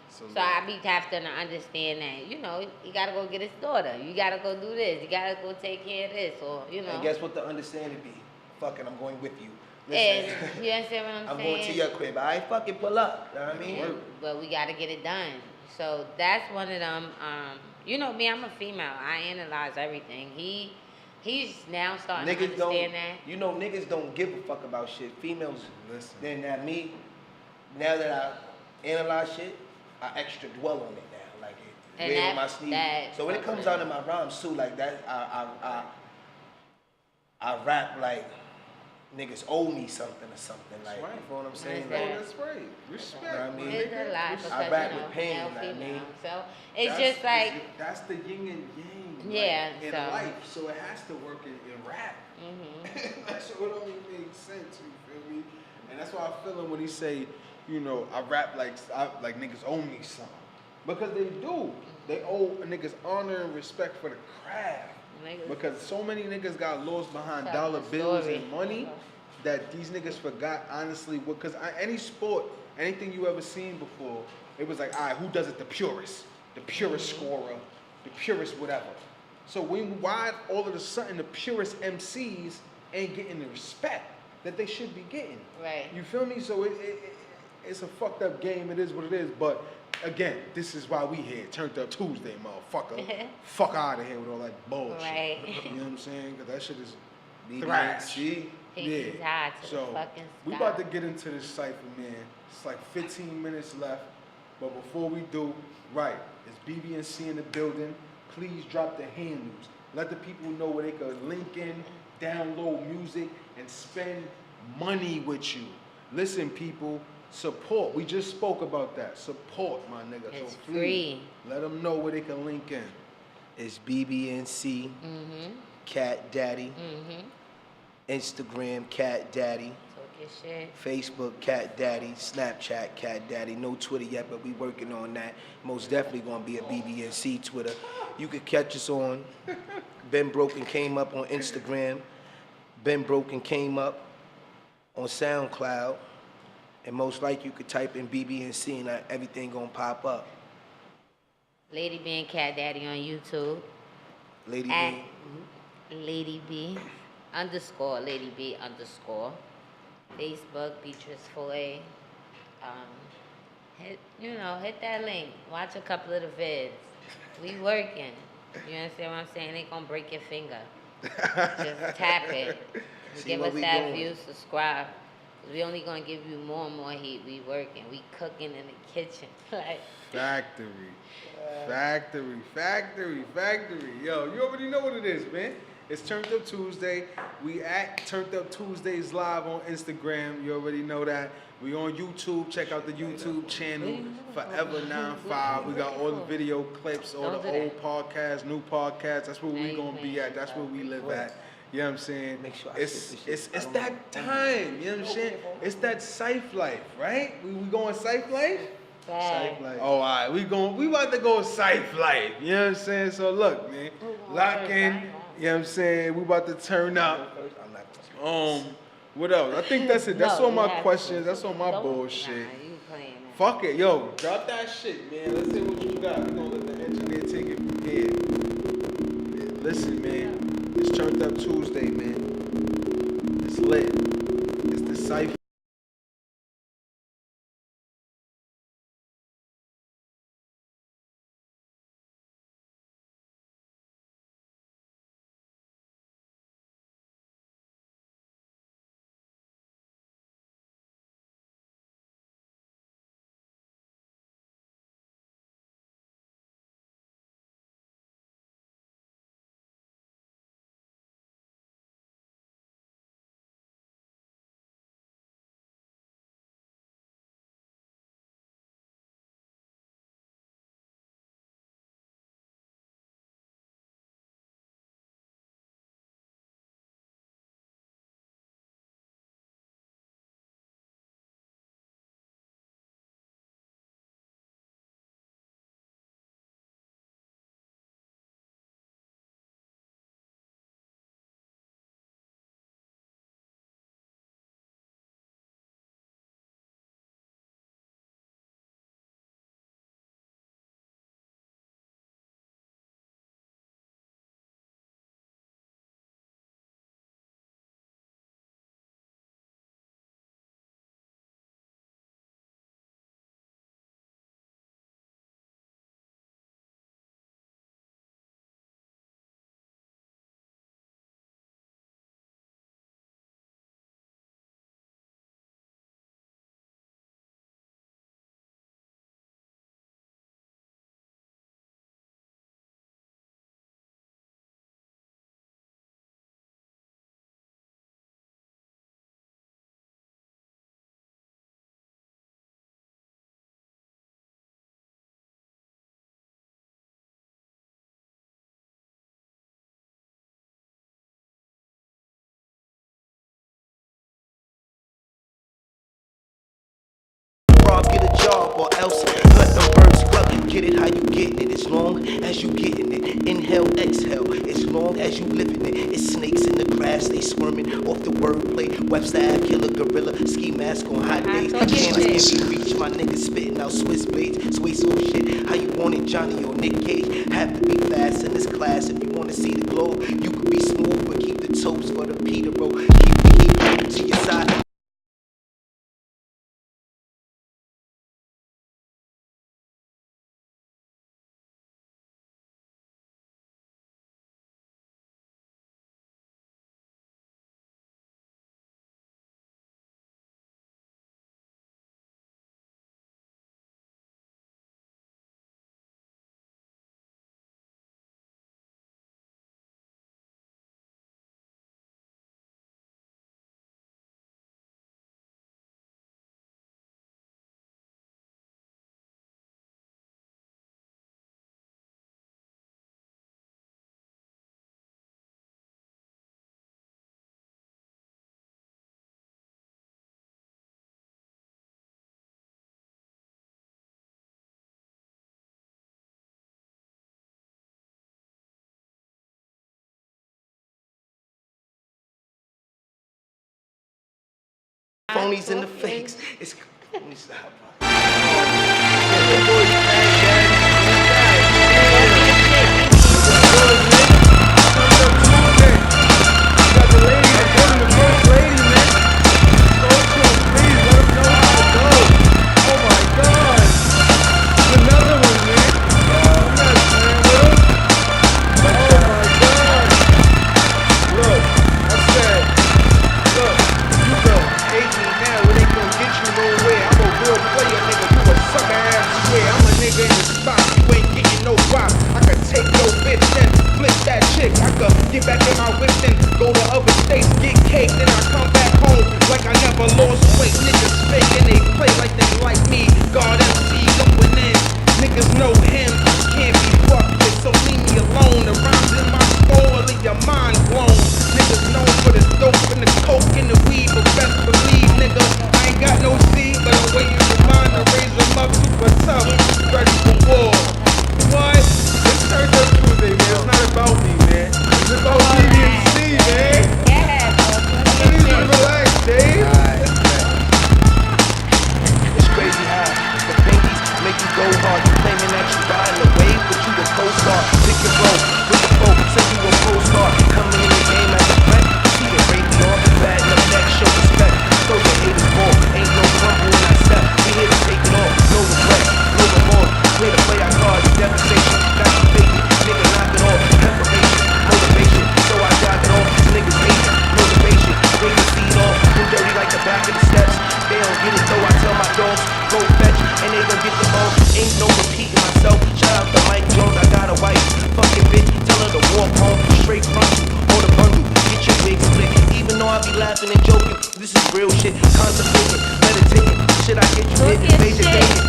Salute. So I be having to understand that, you know, you gotta go get his daughter. You gotta go do this. You gotta go take care of this, or you know. And guess what the understanding be? Fucking, I'm going with you. And Listen, you understand what I'm I'm saying? going to your crib. I ain't fucking pull up. You know what I mean? And- but we gotta get it done. So that's one of them. You know me, I'm a female. I analyze everything. He's now starting to Niggas don't. understand that. You know, niggas don't give a fuck about shit. Females, Listen. then that me. Now that I analyze shit, I extra dwell on it now, like it And weigh that- on my sleeve. that So when it fucks comes with out it. in my rhymes too, like that, I rap like niggas owe me something or something. Like, right. you know what I'm saying? That's Oh, Like, that's right. Respect. You know what I mean? my It's nigga. a lot Respect. because, rap you know, with pain, male, like me. female. So it's That's- just like, that's the yin and yang. Yeah, Like, in so- life, so it has to work in rap. That's what only makes sense. You feel me? And that's why I feel him when he say, you know, I rap like niggas owe me something, because they do. They owe niggas honor and respect for the craft. niggas- Because so many niggas got lost behind Tell dollar the bills story. and money that these niggas forgot honestly what, because any sport, anything you ever seen before, it was like, all right, who does it the purest scorer, the purest whatever. So why all of a sudden the purest MCs ain't getting the respect that they should be getting? Right. You feel me? So it's a fucked up game. It is what it is. But again, this is why we here. Turned Up Tuesday, motherfucker. Fuck out of here with all that bullshit. Right. You know what I'm saying? Because that shit is thrash. BBNC. He's high to the So fucking we sky. about to get into this cipher, man. It's like 15 minutes left. But before we do, right, it's BBNC in the building. Please drop the handles. Let the people know where they can link in, download music, and spend money with you. Listen, people, support. We just spoke about that. Support, my nigga. It's So please, free. let them know where they can link in. It's BBNC, Cat Daddy, Instagram Cat Daddy, Talk your shit. Facebook Cat Daddy, Snapchat Cat Daddy. No Twitter yet, but we working on that. Most definitely gonna be a BBNC Twitter. You could catch us on Ben Broken Came Up on Instagram. Ben Broken Came Up on SoundCloud. And most likely you could type in BBNC and everything gonna pop up. Lady B and Cat Daddy on YouTube. Lady At B. Lady B _ Lady B _ Facebook Beatrice Foy. Hit that link. Watch a couple of the vids. We working. You understand what I'm saying? Ain't gonna break your finger. Just tap it. See Give what us we that doing. view, subscribe. 'Cause we only gonna give you more and more heat. We working. We cooking in the kitchen. Like Factory. Yo, you already know what it is, man. It's Turned Up Tuesday. We at Turned Up Tuesdays live on Instagram. You already know that. We on YouTube. Check out the YouTube channel, Forever95. We got all the video clips, all Don't the do old podcasts, new podcasts. That's where we gonna be at. That's where we live at. You know what I'm saying? Make sure I It's sip this shit. it's that time. You know what I'm saying? It's that Syph life, right? We going Syph life? Bad. Oh, all right. We about to go Syph life. You know what I'm saying? So look, man, lock in. You know what I'm saying? We about to turn up. I'm not What else? I think that's it. That's No, all you my have questions. to. That's all my Don't- bullshit. Nah, you playing that. Fuck it, yo. Drop that shit, man. Let's see what you got. We gonna let the engineer take it from here. Man, listen, man. It's Turned Up Tuesday, man. It's lit. It's the Syph. Rob, get a job or else let them birds cluck. Get it how you getting it, as long as you getting it. Inhale, exhale, as long as you living it. It's snakes in the grass, they squirming off the wordplay. Webster Ave, killer gorilla, ski mask on hot days. talk your Can't shit. be reach, my niggas spitting out Swiss blades. Sway so shit, how you want it, Johnny or Nick Cage? Have to be fast in this class if you wanna see the glow. You could be smooth, but keep the toast for the Peter roll. Keep the heat to your side. Phonies in the fakes. It's let me stop. Get back in my whip and go to other states, get cake, then I come back home like I never lost weight. Niggas fake and they play like they like me. God MC going in. Niggas know him, can't be fucked with, so leave me alone. The rhymes in my skull, leave your mind blown. Niggas this is real shit. Contemplating, meditating. Should I get you hit? Talking Major shit. dating.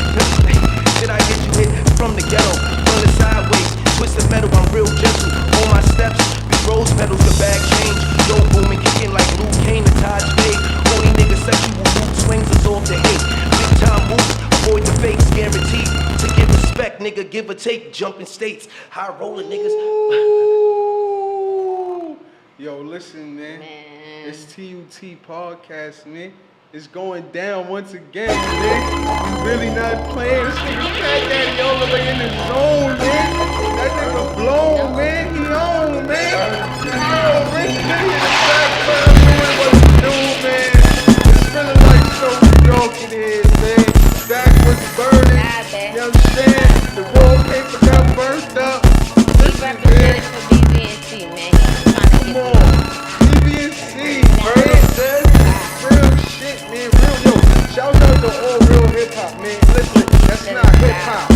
Should I get you hit from the ghetto, from the sideways? Twisted metal, I'm real gentle. On my steps, be rose petals, the bag change. Yo, booming, kicking like Luke Kane and Todd Spade. Only nigga sexual mood swings us off the hate. Big time moves, avoid the fakes, guaranteed to get respect, nigga. Give or take, jumping states. High roller niggas. Ooh. Yo, listen, man. It's TUT podcast, man. It's going down once again, man. You really not playing. This nigga Fat Daddy all the way in the zone, man. That nigga blown, man. He on, man. He on, man. He in the background doing what he do, man. It's feeling like so New York it is, man. Back was burning. You understand? The wallpaper got burnt up. He's representing for BBNC, man. He's trying to Come get on. BBNC, man. Real shit, man. Real, yo. Shout out to all real hip hop, man. Listen, that's not hip hop.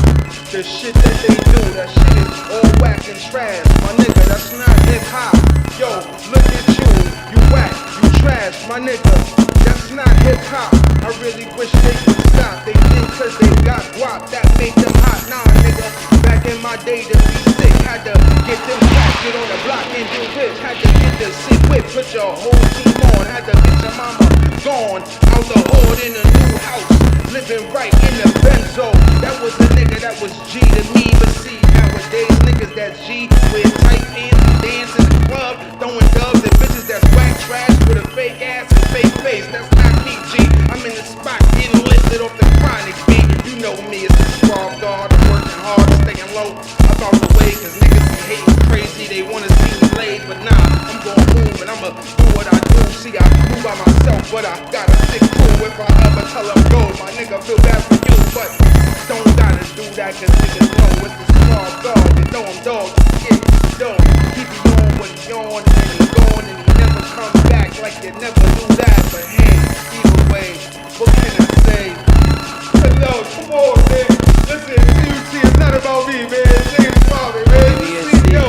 The shit that they do, that shit is all whack and trash. My nigga, that's not hip hop. Yo, look at you. You whack, you trash, my nigga. That's not hip hop. I really wish they would stop. They think cause they got guap, that made them hot. Nah, nigga. Back in my day to be sick, had to get them back, get on the block and do this. Had to get the sick whip, put your whole team on. Had to get your mama gone, out the hood in a new house, living right in the benzo. That was a nigga that was G to me, but see nowadays niggas that G with tight pants, dance in the club, throwing dubs and bitches that's whack trash with a fake ass and fake face. That's not me, G. I'm in the spot getting lifted off the chronic beat. You know me, it's the squad guard. I'm working hard, staying low. I'm out the way, cause niggas be hating crazy. They wanna see me laid, but nah, I'm gon' move and I'ma do what I do. See, I move by myself, but I got a sick crew. If I ever tell them go, my nigga feel bad for you, but don't gotta do that, cause niggas know it's the squad guard. You know I'm dog, yeah, yo. Keep you on when he on, and then he gone, and he never come back like you never do that. But hey, either way, what can I say? Yo, come on, man. Listen, TUT is not about me, man. It's about me, man. BBNC. Yo,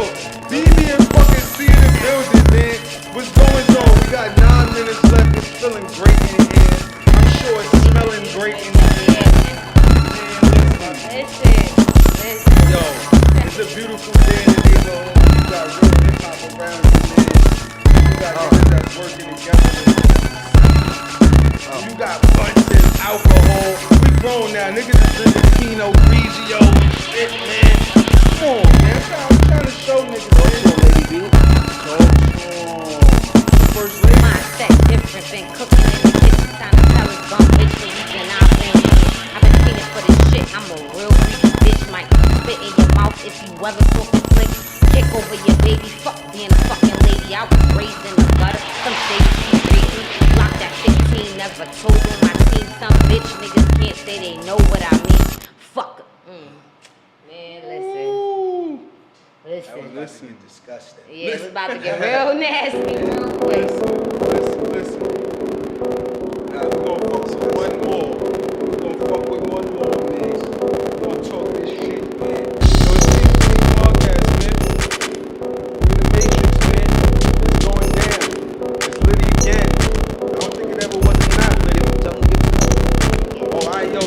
BB and fucking C in the building, man. What's going on? We got 9 minutes left. It's feeling great in here. I'm sure it's smelling great in here. Man, listen. Yo, it's a beautiful day in the neighborhood. You got real hip hop around you, man. You got niggas that's working together. You got blunts and alcohol. We grown now. Niggas is drinking Pinot Grigio and shit, man. Come on, man. I'm trying to show niggas. Lady B. First lady. Mindset different, been cooking in the kitchen, time to tell his bum bitch when you been out playing games. I've been feeling for this shit, I'm a real freaky bitch, might spit in your mouth if you ever talking slick. Kick over your baby, fuck being a fucking lady. I was raised in the gutter, some say that she's crazy. Blocked at 15, never told on my team. Some bitch niggas can't say they know what I mean. Fuck. Man, listen. That was Listen. about to get disgusting. Yeah, it was about to get real nasty real quick. Listen. Now we're gonna fuck with one more. We're gonna fuck with one more, man. We're gonna talk this shit, man. Yo, it's TUT podcast, man. We in the Matrix, man. It's going down. It's Liddy again. I don't think it ever wasn't not Liddy. Tell them to get Oh, alright, yo,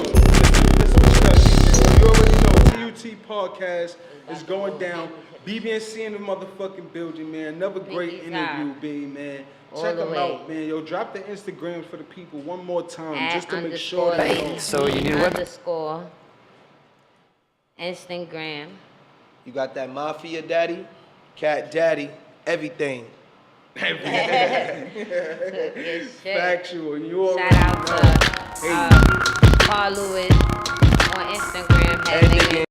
listen what you got, DJ. You already know, TUT podcast is going down. BBNC in the motherfucking building, man. Another great interview, B, man. All Check the them way. out, man. Yo, drop the Instagrams for the people one more time, At just to make sure underscore they know. lady So you need a web- underscore Instagram. You got that mafia daddy, cat daddy, everything. Good shit. Factual. You already Shout out to know. Paul Lewis on Instagram. Had And niggas nigga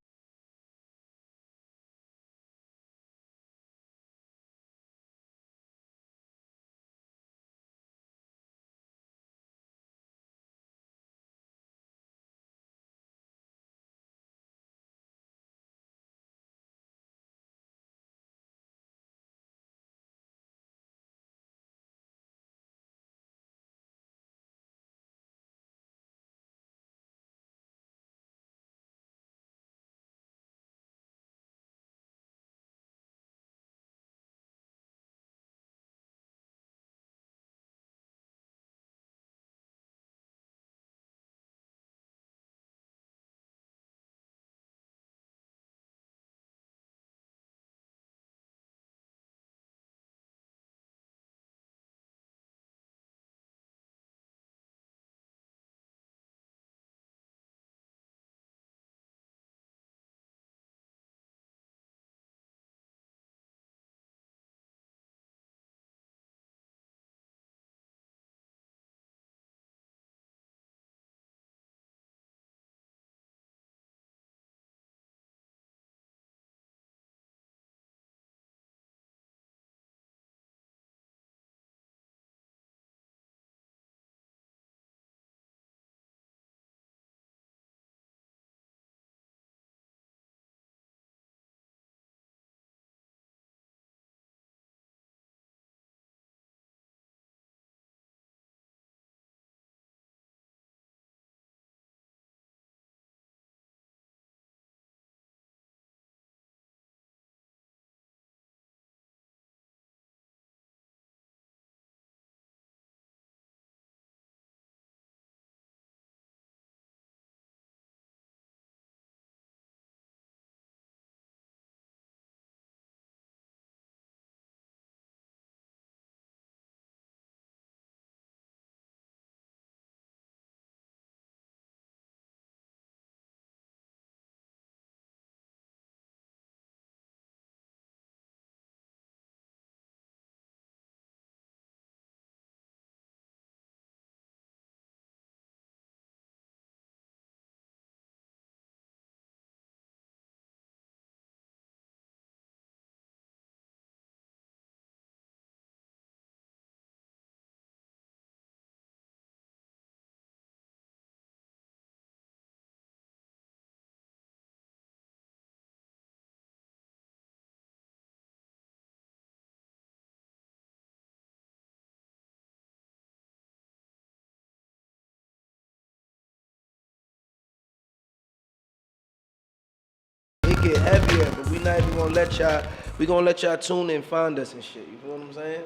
get heavier, but we not even gonna let y'all. We gonna let y'all tune in, find us and shit. You feel what I'm saying?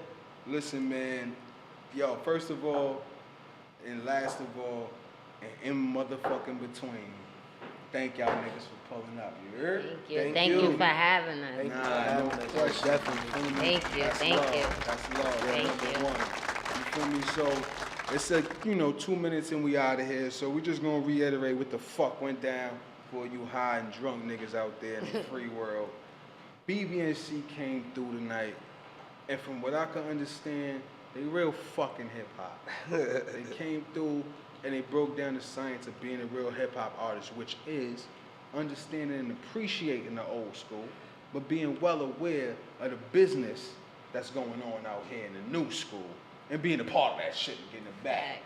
Listen, man. Yo, first of all, and last of all, and in motherfucking between, thank y'all niggas for pulling up. You heard? Thank you. Thank Thank you. you for having us. Thank you for Nah, having no us. question. Definitely. Thank you. That's Thank love. you. That's love. Thank Number you. one. You feel me? So it's a 2 minutes and we out of here. So we just gonna reiterate what the fuck went down for you high and drunk niggas out there in the free world. BBNC came through tonight, and from what I can understand, they real fucking hip hop. They came through and they broke down the science of being a real hip hop artist, which is understanding and appreciating the old school, but being well aware of the business that's going on out here in the new school and being a part of that shit and getting it back. Facts.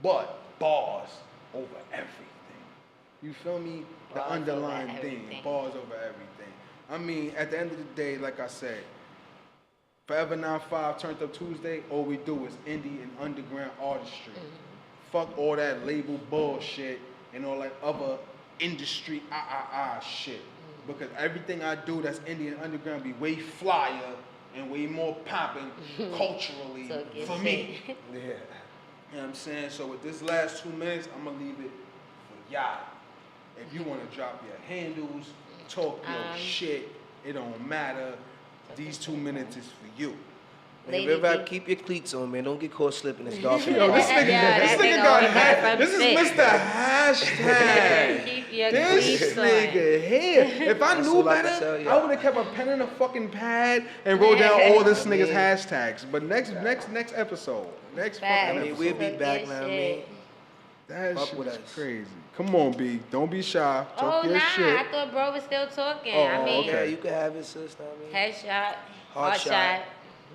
But bars over everything. You feel me? The Bars underlying over thing. everything. Bars over everything. I mean, at the end of the day, like I said, Forever 9-5 Turned Up Tuesday, all we do is indie and underground artistry. Fuck all that label bullshit and all that other industry shit. Because everything I do that's indie and underground be way flyer and way more popping culturally So get for me. shit. Yeah. You know what I'm saying? So with this last 2 minutes, I'm gonna leave it for y'all. If you wanna drop your handles, talk your shit, it don't matter. These 2 minutes is for you. Man, Lady River, B. keep your cleats on, man. Don't get caught slipping. It's dark. in the Yo, park. this nigga, Yeah, this that nigga nigga got always got hat. some This is shit. Mr. Hashtag. Keep your This cleats on. nigga here. If I That's knew all I can better, tell you. I would have kept a pen and a fucking pad and wrote down all this nigga's hashtags. But next episode, next Facts. fucking I mean, episode. we'll be So back get now, shit. man. That Fuck shit with is us. crazy. Come on, B. Don't be shy. Talk Oh, your nah. shit. I thought bro was still talking. Oh, I mean, okay. Yeah, you can have it, sister. I mean, headshot, Hard hard shot. shot,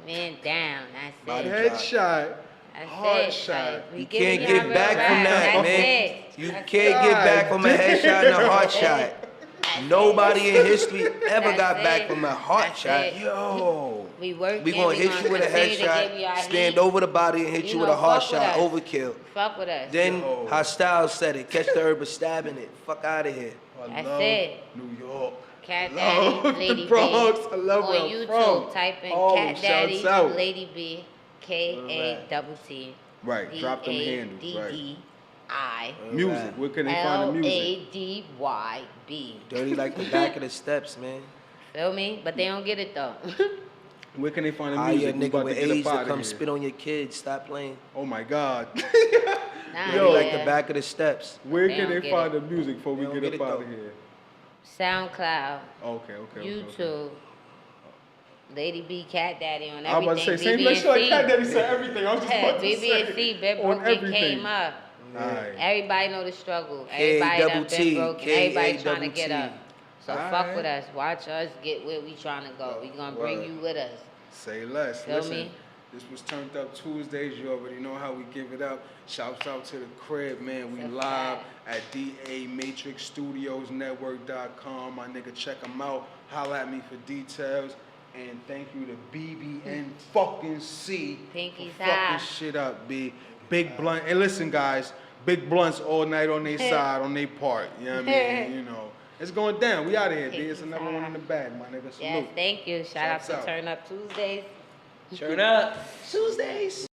man down. That's Body it. drop. Headshot. That's Hard it. shot. Like, we You giving can't y'all get real back rap. from that, That's man. it. You That's can't it. get back from a headshot and a hard shot. Nobody in history ever That's got back it. from a hard That's shot. it. Yo. We working. We gonna hit you with a continue to give you our headshot, stand heat. over the body and hit you with a hard fuck with shot, us. overkill. Fuck with us. Then Yo. how Styles said it, catch the herb of stabbing it. Fuck out of here. I That's love it. New York. Cat I Daddy, love Lady the Bronx. B. I love where On I'm YouTube, from. type in Harlem, Cat Daddy, shouts out. Lady B, K-A-T-T. Right, drop them handles, right. D-D-I. Music. Where can they find the music? L-A-D-Y-B. Dirty like the back of the steps, man. Feel me? But they don't get it though. Where can they find the Hire a music? We nigga about with to get AIDS up to out come of spit here. on your kids. Stop playing. Oh my God. Nah, Dirty like yeah. the back of the steps. Where They can don't they get find it. the music before we They don't get get up it, out of though. here? SoundCloud, Okay. YouTube, Lady B, Cat Daddy on everything. I was about to say, same BBNC. shit like Cat Daddy said everything. I was just about to BBNC, say. been on broken, everything. came up. Alright. Everybody know the struggle. Everybody done K-double-T, been broken. Everybody trying to K-A-double-T. get up. So fuck Alright. with us. Watch us get where we trying to go. We gonna bring Word. you with us. Say less. Feel Listen, me? this was Turned Up Tuesdays. You already know how we give it up. Shouts out to the crib, man. We That's a live fact. at DAMatrixStudiosNetwork.com. My nigga, check them out. Holla at me for details. And thank you to BBN fucking C Pinkies for high. fucking shit up, B. Big blunt. And listen, guys, big blunts all night on their side, on their part. You know what I mean? You know, it's going down. We out of here, B. It's Pinkies another one in the bag, my nigga. Salute. Yes, thank you. Shout out Shouts to out. Turn Up Tuesdays. Turn up. Tuesdays.